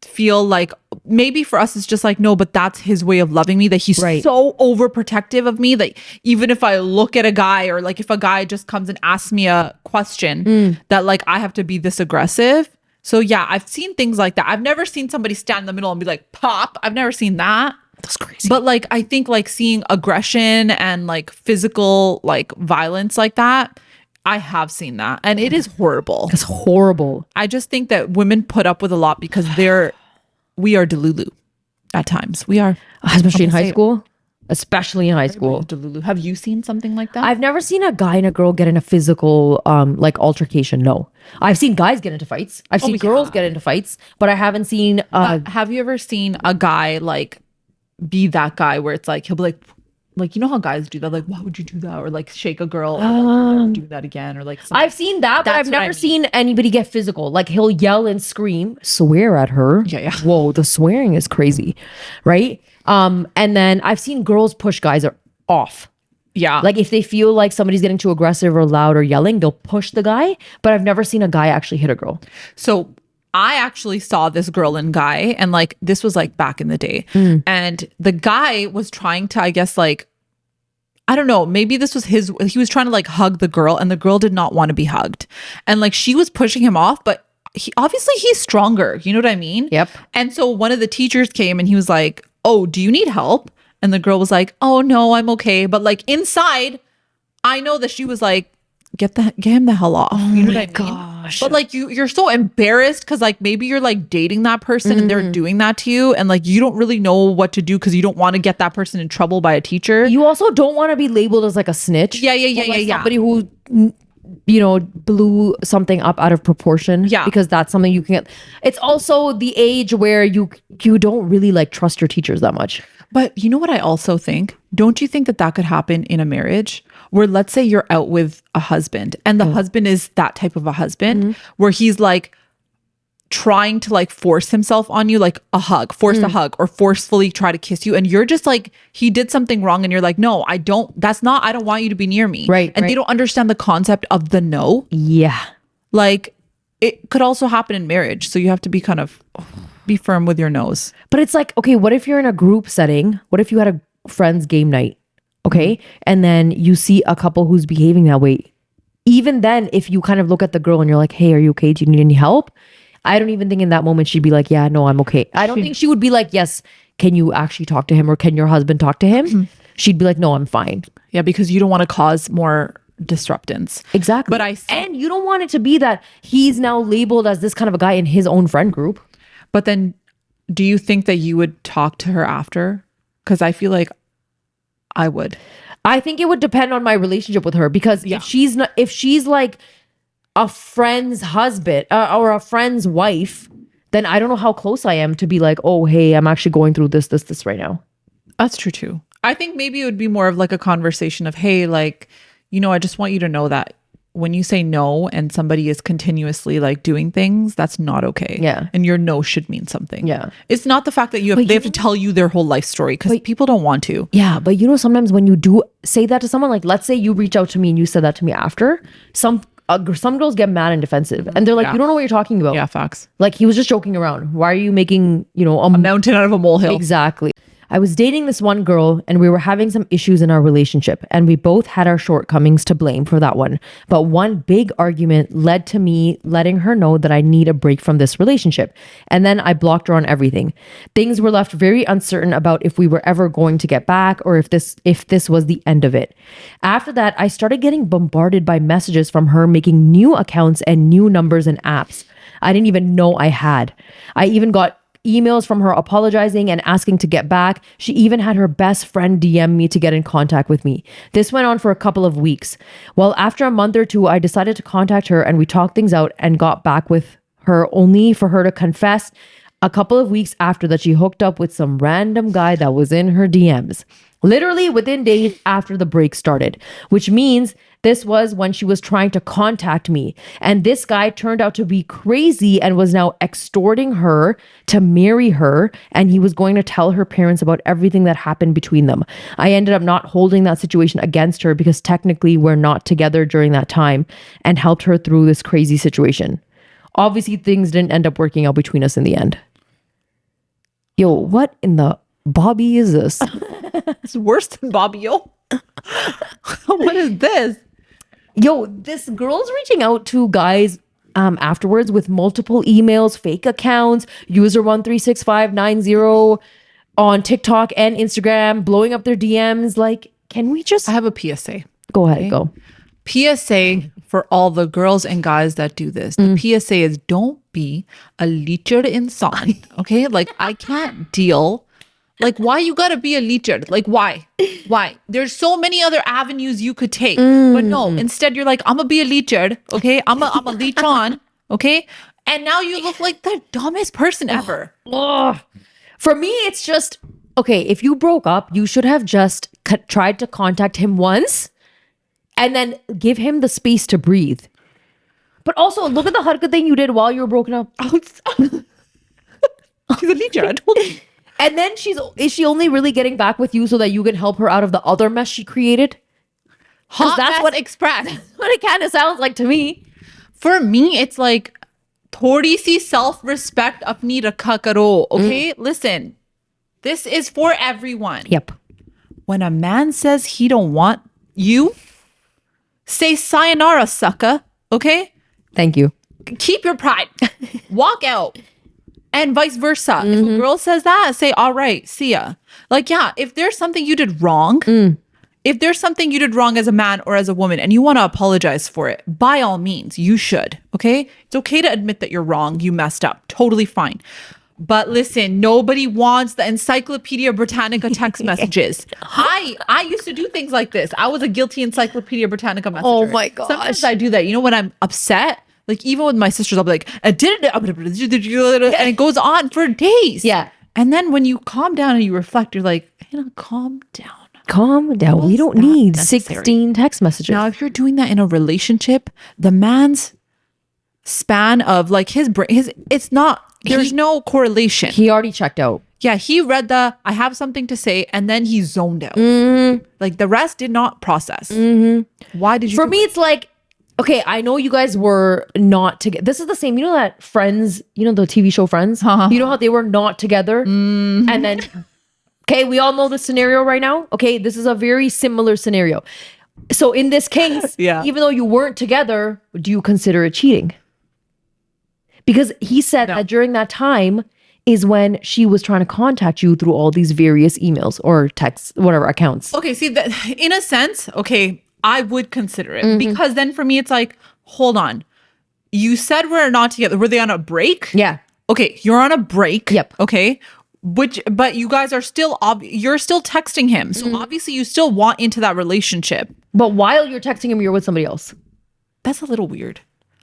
S2: feel like, maybe for us it's just like, no, but that's his way of loving me, that he's so overprotective of me that even if I look at a guy, or like if a guy just comes and asks me a question, that like I have to be this aggressive. So yeah, I've seen things like that. I've never seen somebody stand in the middle and be like, pop. I've never seen that.
S1: That's crazy.
S2: But like, I think like seeing aggression and like physical like violence like that, I have seen that. And it is horrible.
S1: It's horrible.
S2: I just think that women put up with a lot because we are delulu at times. We are.
S1: Especially in high school. especially in high school.
S2: Delulu. Have you seen something like that?
S1: I've never seen a guy and a girl get in a physical like altercation. No, I've seen guys get into fights. I've seen girls get into fights, but I haven't seen.
S2: Have you ever seen a guy like be that guy where it's like he'll be like you know how guys do that, like why would you do that, or like shake a girl, or like, do that again, or like
S1: I've seen that, but I've never seen anybody get physical. Like he'll yell and scream, swear at her.
S2: Yeah.
S1: Whoa, the swearing is crazy, right? And then I've seen girls push guys off.
S2: Yeah.
S1: Like if they feel like somebody's getting too aggressive or loud or yelling, they'll push the guy. But I've never seen a guy actually hit a girl.
S2: So I actually saw this girl and guy, and like this was like back in the day, and the guy was trying to, I guess, like, I don't know, maybe this was he was trying to like hug the girl, and the girl did not want to be hugged, and like she was pushing him off, but he's stronger, you know what I mean?
S1: Yep.
S2: And so one of the teachers came and he was like, oh, do you need help? And the girl was like, oh no, I'm okay. But like inside, I know that she was like, get him the hell off. You know what I mean?
S1: Gosh.
S2: But like you're so embarrassed because like maybe you're like dating that person and they're doing that to you, and like you don't really know what to do because you don't want to get that person in trouble by a teacher.
S1: You also don't want to be labeled as like a snitch.
S2: Yeah.
S1: Somebody who, you know, blew something up out of proportion.
S2: Yeah.
S1: Because that's something you can get. It's also the age where you don't really like trust your teachers that much.
S2: But you know what I also think? Don't you think that could happen in a marriage where, let's say you're out with a husband and the husband is that type of a husband where he's like trying to like force himself on you, like a hug, force a hug, or forcefully try to kiss you. And you're just like, he did something wrong. And you're like, no, I don't want you to be near me.
S1: Right.
S2: And they don't understand the concept of the no.
S1: Yeah.
S2: Like it could also happen in marriage. So you have to be be firm with your nose.
S1: But it's like, okay, what if you're in a group setting? What if you had a friend's game night? Okay. And then you see a couple who's behaving that way. Even then, if you kind of look at the girl and you're like, hey, are you okay? Do you need any help? I don't even think in that moment she'd be like, yeah, no, I'm okay. I don't think she would be like, yes, can you actually talk to him, or can your husband talk to him? She'd be like, no, I'm fine.
S2: Yeah, because you don't want to cause more disruptance.
S1: Exactly.
S2: But
S1: and you don't want it to be that he's now labeled as this kind of a guy in his own friend group.
S2: But then do you think that you would talk to her after? Because I feel like I would.
S1: I think it would depend on my relationship with her, because if she's like a friend's husband or a friend's wife, then I don't know how close I am to be like, oh, hey, I'm actually going through this right now.
S2: That's true too. I think maybe it would be more of like a conversation of, hey, like, you know, I just want you to know that when you say no and somebody is continuously like doing things, that's not okay.
S1: Yeah.
S2: And your no should mean something.
S1: Yeah.
S2: It's not the fact that they have to tell you their whole life story, because people don't want to.
S1: Yeah. But you know, sometimes when you do say that to someone, like let's say you reach out to me and you said that to me after, some girls get mad and defensive and they're like, you don't know what you're talking about.
S2: Yeah, facts.
S1: Like he was just joking around. Why are you making, you know,
S2: a mountain out of a molehill?
S1: Exactly. I was dating this one girl and we were having some issues in our relationship, and we both had our shortcomings to blame for that one. But one big argument led to me letting her know that I need a break from this relationship. And then I blocked her on everything. Things were left very uncertain about if we were ever going to get back, or if this was the end of it. After that, I started getting bombarded by messages from her making new accounts and new numbers and apps I didn't even know I had. I even got emails from her apologizing and asking to get back. She even had her best friend DM me to get in contact with me. This went on for a couple of weeks. Well, after a month or two, I decided to contact her and we talked things out and got back with her, only for her to confess a couple of weeks after that she hooked up with some random guy that was in her DMs. Literally within days after the break started, which means this was when she was trying to contact me. And this guy turned out to be crazy and was now extorting her to marry her. And he was going to tell her parents about everything that happened between them. I ended up not holding that situation against her because technically we're not together during that time, and helped her through this crazy situation. Obviously, things didn't end up working out between us in the end. Yo, what in the Bobby is this?
S2: It's worse than Bobby, yo. What is this?
S1: Yo, this girl's reaching out to guys afterwards with multiple emails, fake accounts, user 136590 on TikTok and Instagram, blowing up their DMs. Like, can we just...
S2: I have a PSA.
S1: Go ahead, go.
S2: PSA for all the girls and guys that do this. The PSA is, don't be a leecher insan. Okay? Like, I can't deal Like, why you gotta be a leecher? Like, why? There's so many other avenues you could take. But no, instead you're like, I'm gonna be a leecher, okay? I'm a leech on, okay? And now you look like the dumbest person ever.
S1: Ugh. For me, it's just, okay, if you broke up, you should have just tried to contact him once and then give him the space to breathe. But also, look at the harkat thing you did while you were broken up.
S2: She's a leecher, I told you.
S1: And then is she only really getting back with you so that you can help her out of the other mess she created?
S2: That's what express.
S1: That's what it kind of sounds like to me.
S2: For me, it's like, thodi si self-respect apni rakha karo, okay? Listen, this is for everyone.
S1: Yep.
S2: When a man says he don't want you, say sayonara, sucker, okay?
S1: Thank you.
S2: Keep your pride. Walk out. And vice versa. If a girl says that, say, all right, see ya. Like, yeah, if there's something you did wrong, if there's something you did wrong as a man or as a woman and you want to apologize for it, by all means, you should, okay? It's okay to admit that you're wrong, you messed up. Totally fine. But listen, nobody wants the Encyclopedia Britannica text messages. I used to do things like this. I was a guilty Encyclopedia Britannica messenger.
S1: Oh my gosh.
S2: Sometimes I do that. You know, when I'm upset, like even with my sisters, I'll be like, and it goes on for days.
S1: Yeah.
S2: And then when you calm down and you reflect, you're like, calm down.
S1: Calm down. We don't need 16 text messages.
S2: Now, if you're doing that in a relationship, the man's span of like his brain, there's no correlation.
S1: He already checked out.
S2: Yeah, he read I have something to say, and then he zoned out. Like the rest did not process. Why did you?
S1: For me, it's like, okay, I know you guys were not together. This is the same. You know that Friends, you know the TV show Friends? You know how they were not together? And then, okay, we all know the scenario right now. Okay, this is a very similar scenario. So in this case, even though you weren't together, do you consider it cheating? Because he said that during that time is when she was trying to contact you through all these various emails or texts, whatever accounts.
S2: Okay, see, in a sense, okay, I would consider it because then for me, it's like, hold on. You said we're not together. Were they on a break?
S1: Yeah.
S2: Okay, you're on a break.
S1: Yep.
S2: Okay. But you guys are still, you're still texting him. So obviously you still want into that relationship.
S1: But while you're texting him, you're with somebody else.
S2: That's a little weird.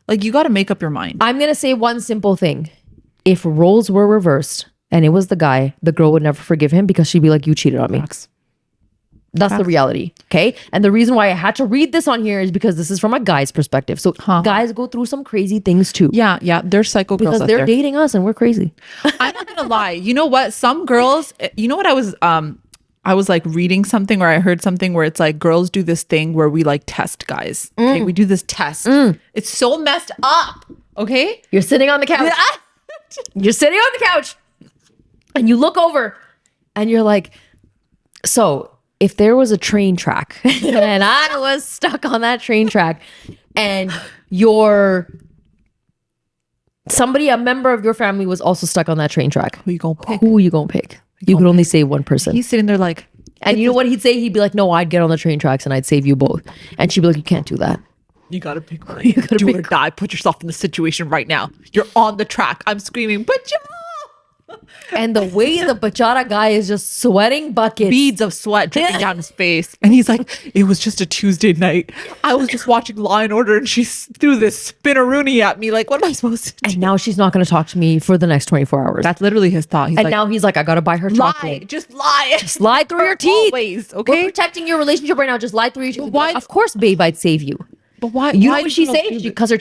S2: Like you got to make up your mind.
S1: I'm going to say one simple thing. If roles were reversed and it was the guy, the girl would never forgive him because she'd be like, you cheated on me. That's the reality. Okay. And the reason why I had to read this on here is because this is from a guy's perspective. So guys go through some crazy things too.
S2: Yeah. Yeah. They're psycho girls
S1: because they're dating us and we're crazy.
S2: I'm not going to lie. You know what? Some girls, you know what I was like reading something or I heard something where it's like girls do this thing where we like test guys. Okay. We do this test. It's so messed up. Okay.
S1: You're sitting on the couch. You're sitting on the couch and you look over and you're like, so if there was a train track and I was stuck on that train track and a member of your family was also stuck on that train track.
S2: Who you gonna pick?
S1: Who you gonna pick? You could only save one person.
S2: He's sitting there like,
S1: and you know what he'd say? He'd be like, no, I'd get on the train tracks and I'd save you both. And she'd be like, you can't do that.
S2: You gotta pick one. You gotta do or die. Put yourself in the situation right now. You're on the track. I'm screaming, Bachara!
S1: And the way the Bachara guy is just sweating buckets.
S2: Beads of sweat dripping down his face. And he's like, it was just a Tuesday night. I was just watching Law and Order and she threw this spinneroonie at me. Like, what am I supposed to do?
S1: And now she's not going to talk to me for the next 24 hours.
S2: That's literally his thought.
S1: And now he's like, I got to buy her chocolate.
S2: Just lie.
S1: Just lie through your teeth.
S2: Always, okay?
S1: We're protecting your relationship right now. Just lie through your teeth.
S2: Why?
S1: Of course, babe, I'd save you.
S2: But why?
S1: You know what she said? Because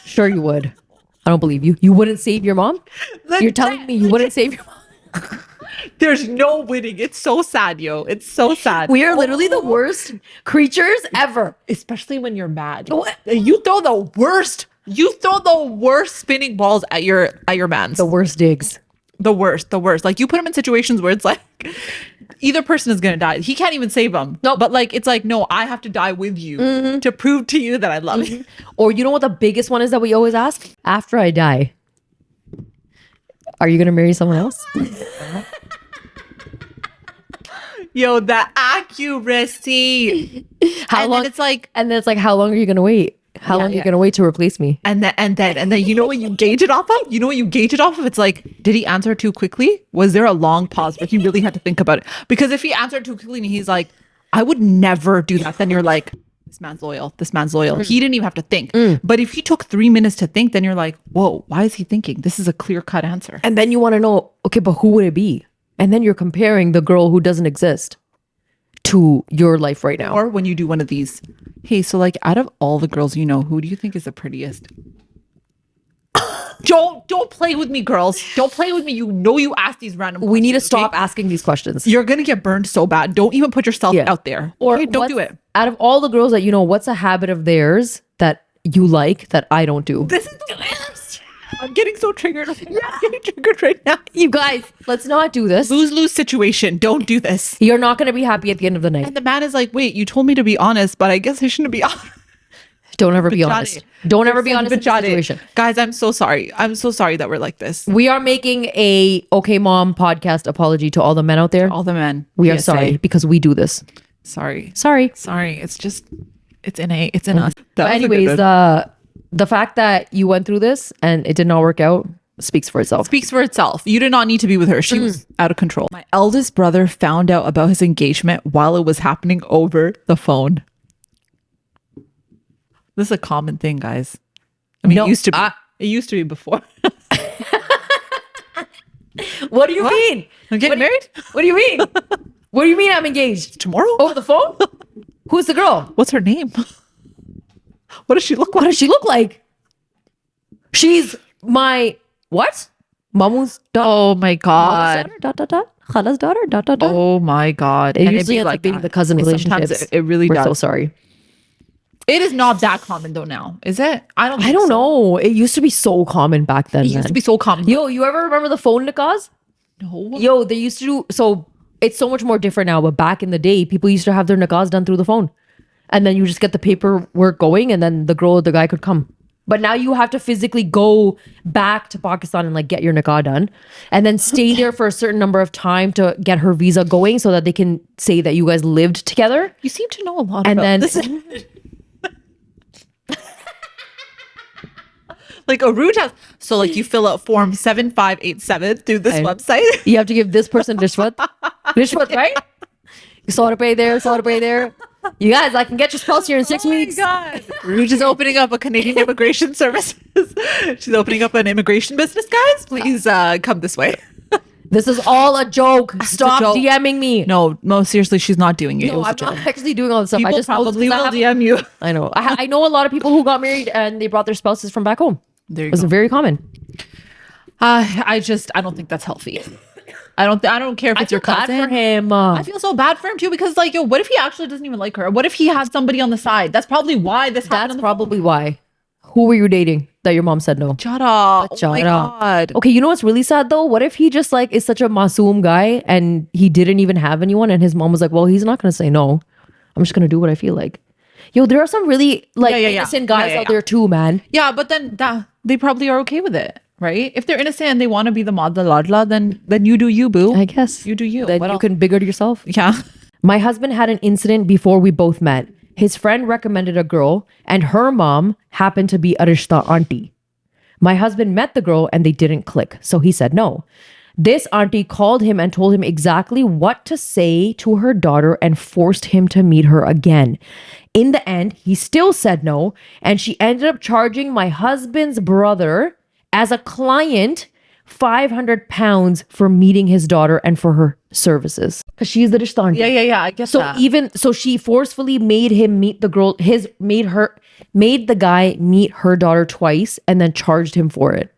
S1: sure you would. I don't believe you. You wouldn't save your mom? You're telling me you wouldn't save your mom?
S2: There's no winning. It's so sad, yo. It's so sad.
S1: We are literally the worst creatures ever.
S2: Especially when you're mad. You throw the worst spinning balls at your mans.
S1: The worst digs.
S2: The worst. Like you put him in situations where it's like either person is gonna die. He can't even save them. No, but like it's like, no, I have to die with you to prove to you that I love you.
S1: Or you know what the biggest one is that we always ask? After I die, are you gonna marry someone else?
S2: Yo, the accuracy.
S1: How long?
S2: It's like,
S1: and then it's like, how long are you gonna wait? How long are you gonna wait to replace me?
S2: And then you know what you gauge it off of? You know what you gauge it off of? It's like, did he answer too quickly? Was there a long pause where he really had to think about it? Because if he answered too quickly and he's like, I would never do that, then you're like, this man's loyal. This man's loyal. He didn't even have to think. But if he took 3 minutes to think, then you're like, whoa, why is he thinking? This is a clear-cut answer.
S1: And then you want to know, okay, but who would it be? And then you're comparing the girl who doesn't exist to your life right now.
S2: Or when you do one of these, hey, so like out of all the girls you know, who do you think is the prettiest? Don't play with me, girls. Don't play with me. You know you ask these random questions.
S1: We need to stop asking these questions.
S2: You're going to get burned so bad. Don't even put yourself out there.
S1: Or
S2: okay, don't do it.
S1: Out of all the girls that you know, what's a habit of theirs that you like that I don't do?
S2: This is the list. I'm getting so triggered. I'm getting triggered right now.
S1: You guys, let's not do this.
S2: Lose situation. Don't do this.
S1: You're not going to be happy at the end of the night.
S2: And the man is like, wait, you told me to be honest, but I guess I shouldn't be honest.
S1: Don't ever be honest. Don't ever be honest in this situation.
S2: Guys, I'm so sorry. I'm so sorry that we're like this.
S1: We are making a Okay Mom podcast apology to all the men out there.
S2: All the men.
S1: We are sorry because we do this.
S2: Sorry. It's just, it's in us.
S1: But anyways, the fact that you went through this and it did not work out speaks for itself.
S2: You did not need to be with her. She was out of control. My eldest brother found out about his engagement while it was happening over the phone. This is a common thing, guys. I mean, it used to be. It used to be before.
S1: What do you mean?
S2: I'm getting married?
S1: What do you mean? What do you mean I'm engaged?
S2: Tomorrow?
S1: Over the phone? Who's the girl?
S2: What's her name? What does she look like?
S1: What does she look like? She's my what? Mamu's daughter.
S2: Oh my god.
S1: Khala's daughter.
S2: Oh my god.
S1: It usually ends up being the cousin relationships.
S2: Sometimes it really
S1: We're
S2: does.
S1: so sorry.
S2: It is not that common though now, is it? I don't
S1: know. It used to be so common back then.
S2: It used to be so common.
S1: Yo, you ever remember the phone nikahs?
S2: No.
S1: Yo, they used to do, so it's so much more different now, but back in the day, people used to have their nikahs done through the phone. And then you just get the paperwork going and then the girl or the guy could come. But now you have to physically go back to Pakistan and like get your nikah done and then stay there for a certain number of time to get her visa going so that they can say that you guys lived together.
S2: You seem to know a lot
S1: and
S2: about
S1: then
S2: this. Like Aruj has, so like you fill out form 7587 through this website.
S1: You have to give this person rishwat. Rishwat, right? $100 there, $100 there. You guys, I can get your spouse here in 6 weeks.
S2: God. Aruj is opening up a Canadian immigration services. She's opening up an immigration business, guys. Please come this way.
S1: This is all a joke. Stop DMing me.
S2: No, seriously, she's not doing it.
S1: No, I'm not actually doing all this stuff.
S2: People
S1: I just
S2: probably will DM you.
S1: I know. I know a lot of people who got married and they brought their spouses from back home.
S2: There you
S1: go. It was very common.
S2: I don't think that's healthy. I don't care if it's your cousin.
S1: Bad for him.
S2: I feel so bad for him too because like, yo, what if he actually doesn't even like her? What if he has somebody on the side? That's probably why this happened.
S1: That's probably why. Who were you dating that your mom said no?
S2: Shut up. Oh my God.
S1: Okay, you know what's really sad though? What if he just like is such a masoom guy and he didn't even have anyone and his mom was like, well, he's not going to say no. I'm just going to do what I feel like. Yo, there are some really like innocent guys out there too, man.
S2: Yeah, but then they probably are okay with it, right? If they're innocent and they want to be the madla ladla, then you do you, boo.
S1: I guess.
S2: You do you.
S1: Then you can bigger yourself.
S2: Yeah.
S1: My husband had an incident before we both met. His friend recommended a girl and her mom happened to be a Rishta Aunty. My husband met the girl and they didn't click, so he said no. This auntie called him and told him exactly what to say to her daughter and forced him to meet her again. In the end, he still said no, and she ended up charging my husband's brother as a client £500 for meeting his daughter and for her services. Because she's the Rishta Aunty.
S2: Yeah. I guess
S1: so she forcefully made him meet the girl, made the guy meet her daughter twice and then charged him for it.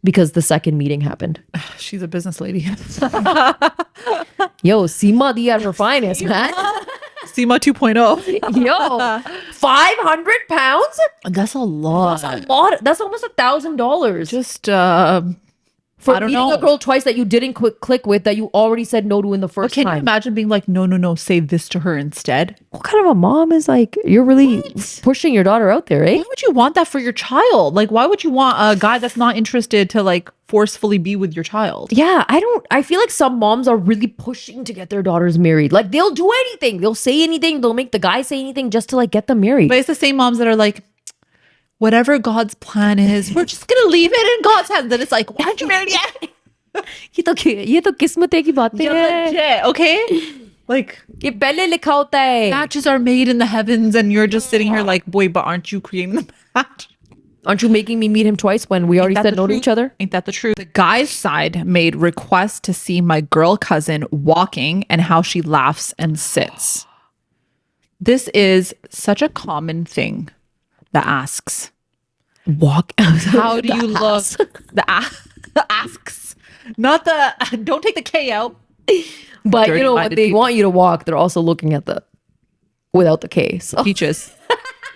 S1: Because the second meeting happened.
S2: She's a business lady.
S1: Yo, Seema D at her finest, man.
S2: Seema 2.0.
S1: Yo, £500?
S2: That's a lot.
S1: That's a lot. That's almost $1,000.
S2: Just
S1: for meeting a girl twice that you didn't click with that you already said no to in the first time.
S2: Can you imagine being like, no, say this to her instead?
S1: What kind of a mom is like, you're really pushing your daughter out there, eh?
S2: Why would you want that for your child? Like, why would you want a guy that's not interested to like forcefully be with your child?
S1: Yeah, I feel like some moms are really pushing to get their daughters married. Like they'll do anything. They'll say anything. They'll make the guy say anything just to like get them married.
S2: But it's the same moms that are like, whatever God's plan is, we're just gonna leave it in God's hands. Then it's like, why aren't you married yet?
S1: ये तो किस्मत की बातें हैं.
S2: Legit, okay? Like,
S1: ये पहले लिखा होता है.
S2: matches are made in the heavens, and you're just sitting here like, boy, but aren't you creating the match?
S1: Aren't you making me meet him twice when we already said no to each other?
S2: Ain't that the truth? The guy's side made requests to see my girl cousin walking and how she laughs and sits. This is such a common thing that asks.
S1: Walk.
S2: How do you look? The asks. Not the, don't take the K out.
S1: But you know what, they want you to walk. They're also looking at the, without the K. So.
S2: Peaches.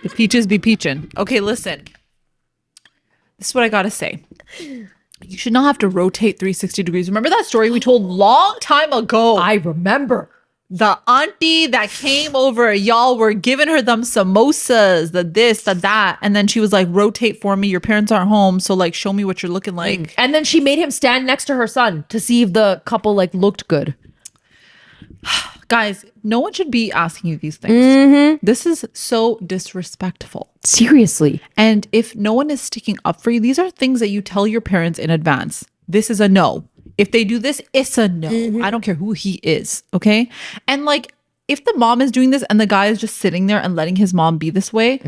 S2: The peaches be peachin'. Okay, listen. This is what I gotta say. You should not have to rotate 360 degrees. Remember that story we told long time ago?
S1: I remember.
S2: The auntie that came over, y'all were giving her them samosas, the this, the that. And then she was like, rotate for me. Your parents aren't home. So like, show me what you're looking like.
S1: And then she made him stand next to her son to see if the couple like looked good.
S2: Guys, no one should be asking you these things. This is so disrespectful.
S1: Seriously.
S2: And if no one is sticking up for you, these are things that you tell your parents in advance. This is a no. If they do this, it's a no. I don't care who he is. Okay. And like, if the mom is doing this and the guy is just sitting there and letting his mom be this way,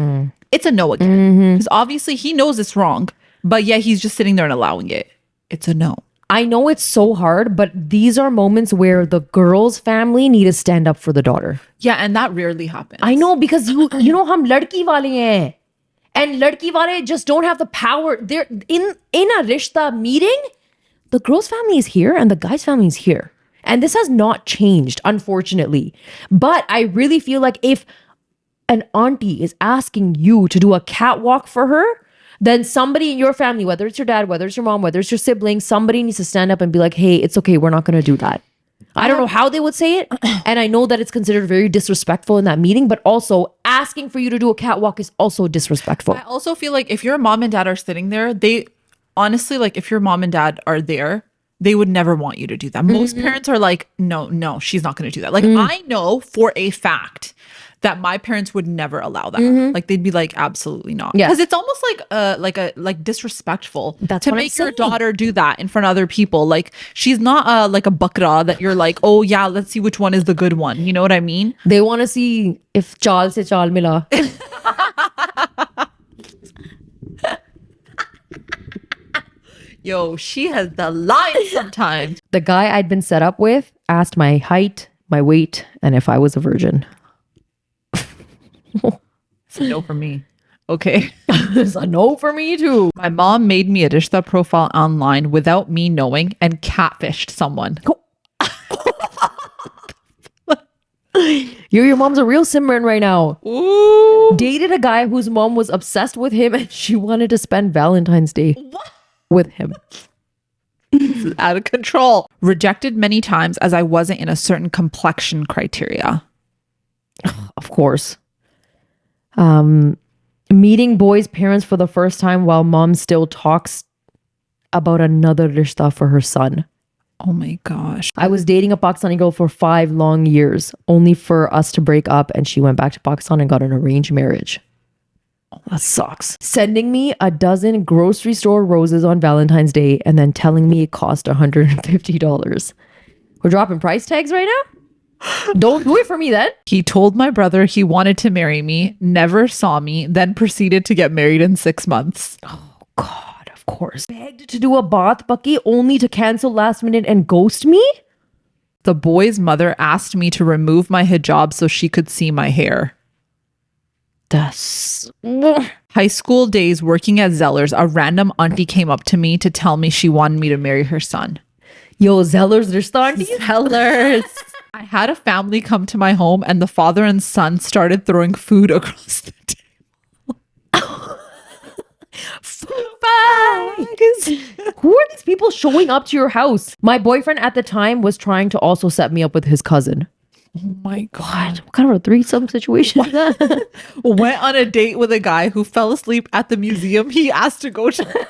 S2: it's a no again. Because obviously he knows it's wrong, but yeah, he's just sitting there and allowing it. It's a no.
S1: I know it's so hard, but these are moments where the girl's family need to stand up for the daughter.
S2: Yeah, and that rarely happens.
S1: I know, because you know hum ladki wale hain. And ladki wale just don't have the power. They're in a rishta meeting, the girl's family is here and the guy's family is here. And this has not changed, unfortunately. But I really feel like if an auntie is asking you to do a catwalk for her, then somebody in your family, whether it's your dad, whether it's your mom, whether it's your sibling, somebody needs to stand up and be like, hey, it's okay, we're not going to do that. I don't know how they would say it. And I know that it's considered very disrespectful in that meeting, but also asking for you to do a catwalk is also disrespectful.
S2: I also feel like if your mom and dad are sitting there, they honestly, like if your mom and dad are there, they would never want you to do that. Most parents are like, no, she's not going to do that. Like I know for a fact that my parents would never allow that. Like they'd be like, absolutely not.
S1: Yeah.
S2: Because it's almost like disrespectful
S1: That's
S2: to
S1: what I'm
S2: make your
S1: saying.
S2: daughter do that in front of other people. Like she's not like a bakra that you're like, oh yeah, let's see which one is the good one. You know what I mean?
S1: They want to see if chaal se chaal mila.
S2: Yo, she has the line sometimes.
S1: The guy I'd been set up with asked my height, my weight, and if I was a virgin.
S2: It's a no for me. Okay.
S1: It's a no for me too.
S2: My mom made me a Rishta profile online without me knowing and catfished someone.
S1: Your mom's a real Simran right now.
S2: Ooh.
S1: Dated a guy whose mom was obsessed with him and she wanted to spend Valentine's Day with him.
S2: This is out of control. Rejected many times as I wasn't in a certain complexion criteria.
S1: Of course. Meeting boys' parents for the first time while mom still talks about another rishta for her son.
S2: Oh my gosh.
S1: I was dating a Pakistani girl for 5 long years, only for us to break up, and she went back to Pakistan and got an arranged marriage. Oh, that sucks. Sending me a dozen grocery store roses on Valentine's Day and then telling me it cost $150. We're dropping price tags right now? Don't do it for me then.
S2: He told my brother he wanted to marry me, never saw me, then proceeded to get married in 6 months.
S1: Oh God, of course. Begged to do a bath bucky only to cancel last minute and ghost me?
S2: The boy's mother asked me to remove my hijab so she could see my hair.
S1: That's...
S2: High school days working at Zellers, a random auntie came up to me to tell me she wanted me to marry her son.
S1: Yo, Zellers, they're starting.
S2: Zellers. I had a family come to my home and the father and son started throwing food across the table.
S1: Food bags. Who are these people showing up to your house? My boyfriend at the time was trying to also set me up with his cousin.
S2: Oh my God.
S1: What kind of a threesome situation is that?
S2: Went on a date with a guy who fell asleep at the museum he asked to go to.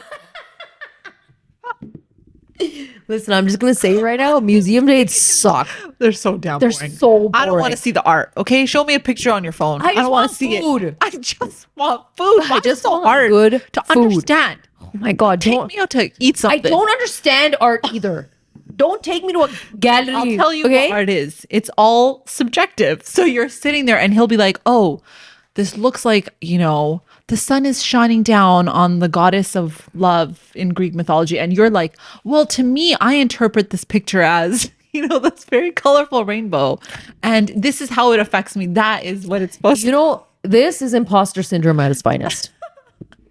S1: Listen, I'm just gonna say right now, museum dates suck.
S2: They're so damn
S1: They're
S2: boring.
S1: so boring.
S2: I don't want to see the art. Okay, show me a picture on your phone. I don't want to see
S1: food.
S2: it. I just want food. Why
S1: I
S2: is it
S1: just
S2: so
S1: want
S2: hard
S1: good
S2: to
S1: food.
S2: understand?
S1: Oh my god,
S2: Take me out to eat something.
S1: I don't understand art either. Don't take me to a gallery.
S2: I'll tell you what art is. It's all subjective. So you're sitting there and he'll be like, oh, this looks like, the sun is shining down on the goddess of love in Greek mythology. And you're like, well, to me, I interpret this picture as, this very colorful rainbow. And this is how it affects me. That is what it's supposed to.
S1: This is imposter syndrome at its finest.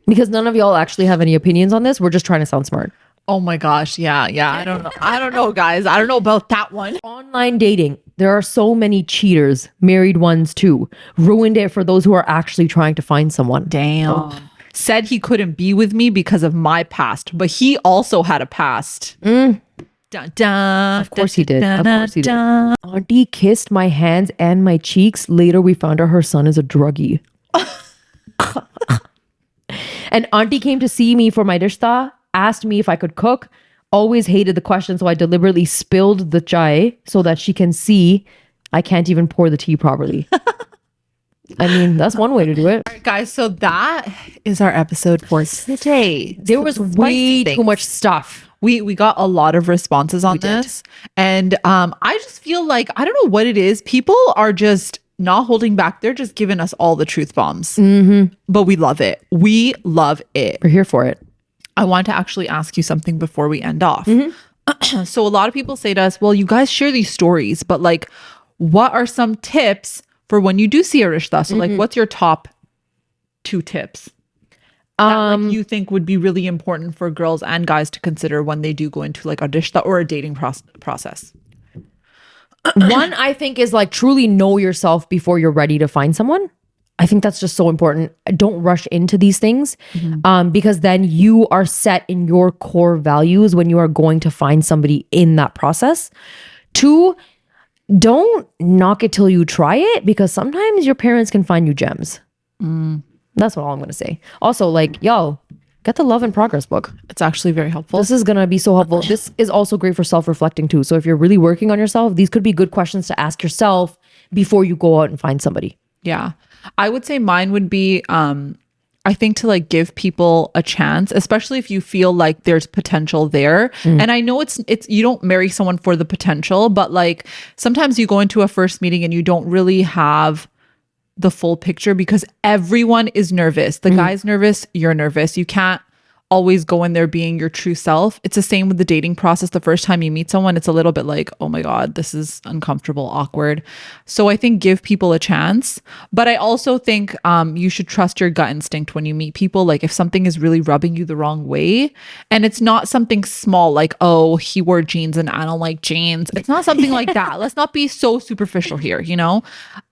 S1: Because none of y'all actually have any opinions on this. We're just trying to sound smart.
S2: Oh my gosh. Yeah. I don't know. I don't know, guys. I don't know about that one.
S1: Online dating. There are so many cheaters, married ones too. Ruined it for those who are actually trying to find someone.
S2: Damn. Said he couldn't be with me because of my past, but he also had a past.
S1: Of course he did. Of course he did. Auntie kissed my hands and my cheeks. Later we found out her son is a druggie. And Auntie came to see me for my rishta, asked me if I could cook. Always hated the question, so I deliberately spilled the chai so that she can see I can't even pour the tea properly. I mean, that's one way to do it.
S2: All right, guys, so that is our episode for today.
S1: There was way too much stuff.
S2: We got a lot of responses on this. And I just feel like, I don't know what it is. People are just not holding back. They're just giving us all the truth bombs. But we love it. We love it.
S1: We're here for it.
S2: I want to actually ask you something before we end off. So a lot of people say to us, well, you guys share these stories, but like, what are some tips for when you do see a rishta? So like, what's your top 2 tips that like, you think would be really important for girls and guys to consider when they do go into like a rishta or a dating process?
S1: One, I think, is like truly know yourself before you're ready to find someone. I think that's just so important. Don't rush into these things because then you are set in your core values when you are going to find somebody in that process. 2, don't knock it till you try it because sometimes your parents can find you gems. That's what all I'm going to say. Also, like, yo, get the Love in Progress book.
S2: It's actually very helpful.
S1: This is going to be so helpful. This is also great for self-reflecting too. So if you're really working on yourself, these could be good questions to ask yourself before you go out and find somebody.
S2: Yeah. I would say mine would be, I think to like give people a chance, especially if you feel like there's potential there. And I know it's, you don't marry someone for the potential, but like sometimes you go into a first meeting and you don't really have the full picture because everyone is nervous. The guy's nervous, you're nervous. You can't always go in there being your true self. It's the same with the dating process. The first time you meet someone, it's a little bit like, oh my God, this is uncomfortable, awkward. So I think give people a chance. But I also think you should trust your gut instinct when you meet people. Like if something is really rubbing you the wrong way, and it's not something small like, oh, he wore jeans and I don't like jeans. It's not something like that. Let's not be so superficial here,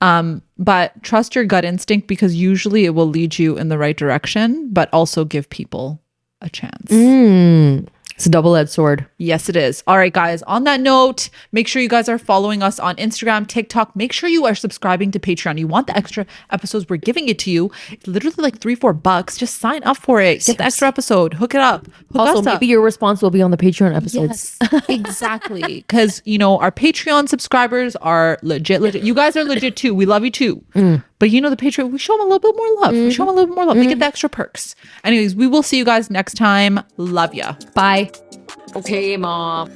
S2: but trust your gut instinct because usually it will lead you in the right direction, but also give people a chance.
S1: It's a double-edged sword.
S2: Yes, it is. All right, guys. On that note, make sure you guys are following us on Instagram, TikTok. Make sure you are subscribing to Patreon. You want the extra episodes? We're giving it to you. It's literally like $3-4. Just sign up for it. Get the extra episode. Hook it up.
S1: Also, maybe your response will be on the Patreon episodes.
S2: Yes, exactly. Because, our Patreon subscribers are legit. You guys are legit too. We love you too. But the Patreon, we show them a little bit more love. We show them a little bit more love. They get the extra perks. Anyways, we will see you guys next time. Love ya.
S1: Bye. Okay, Mom.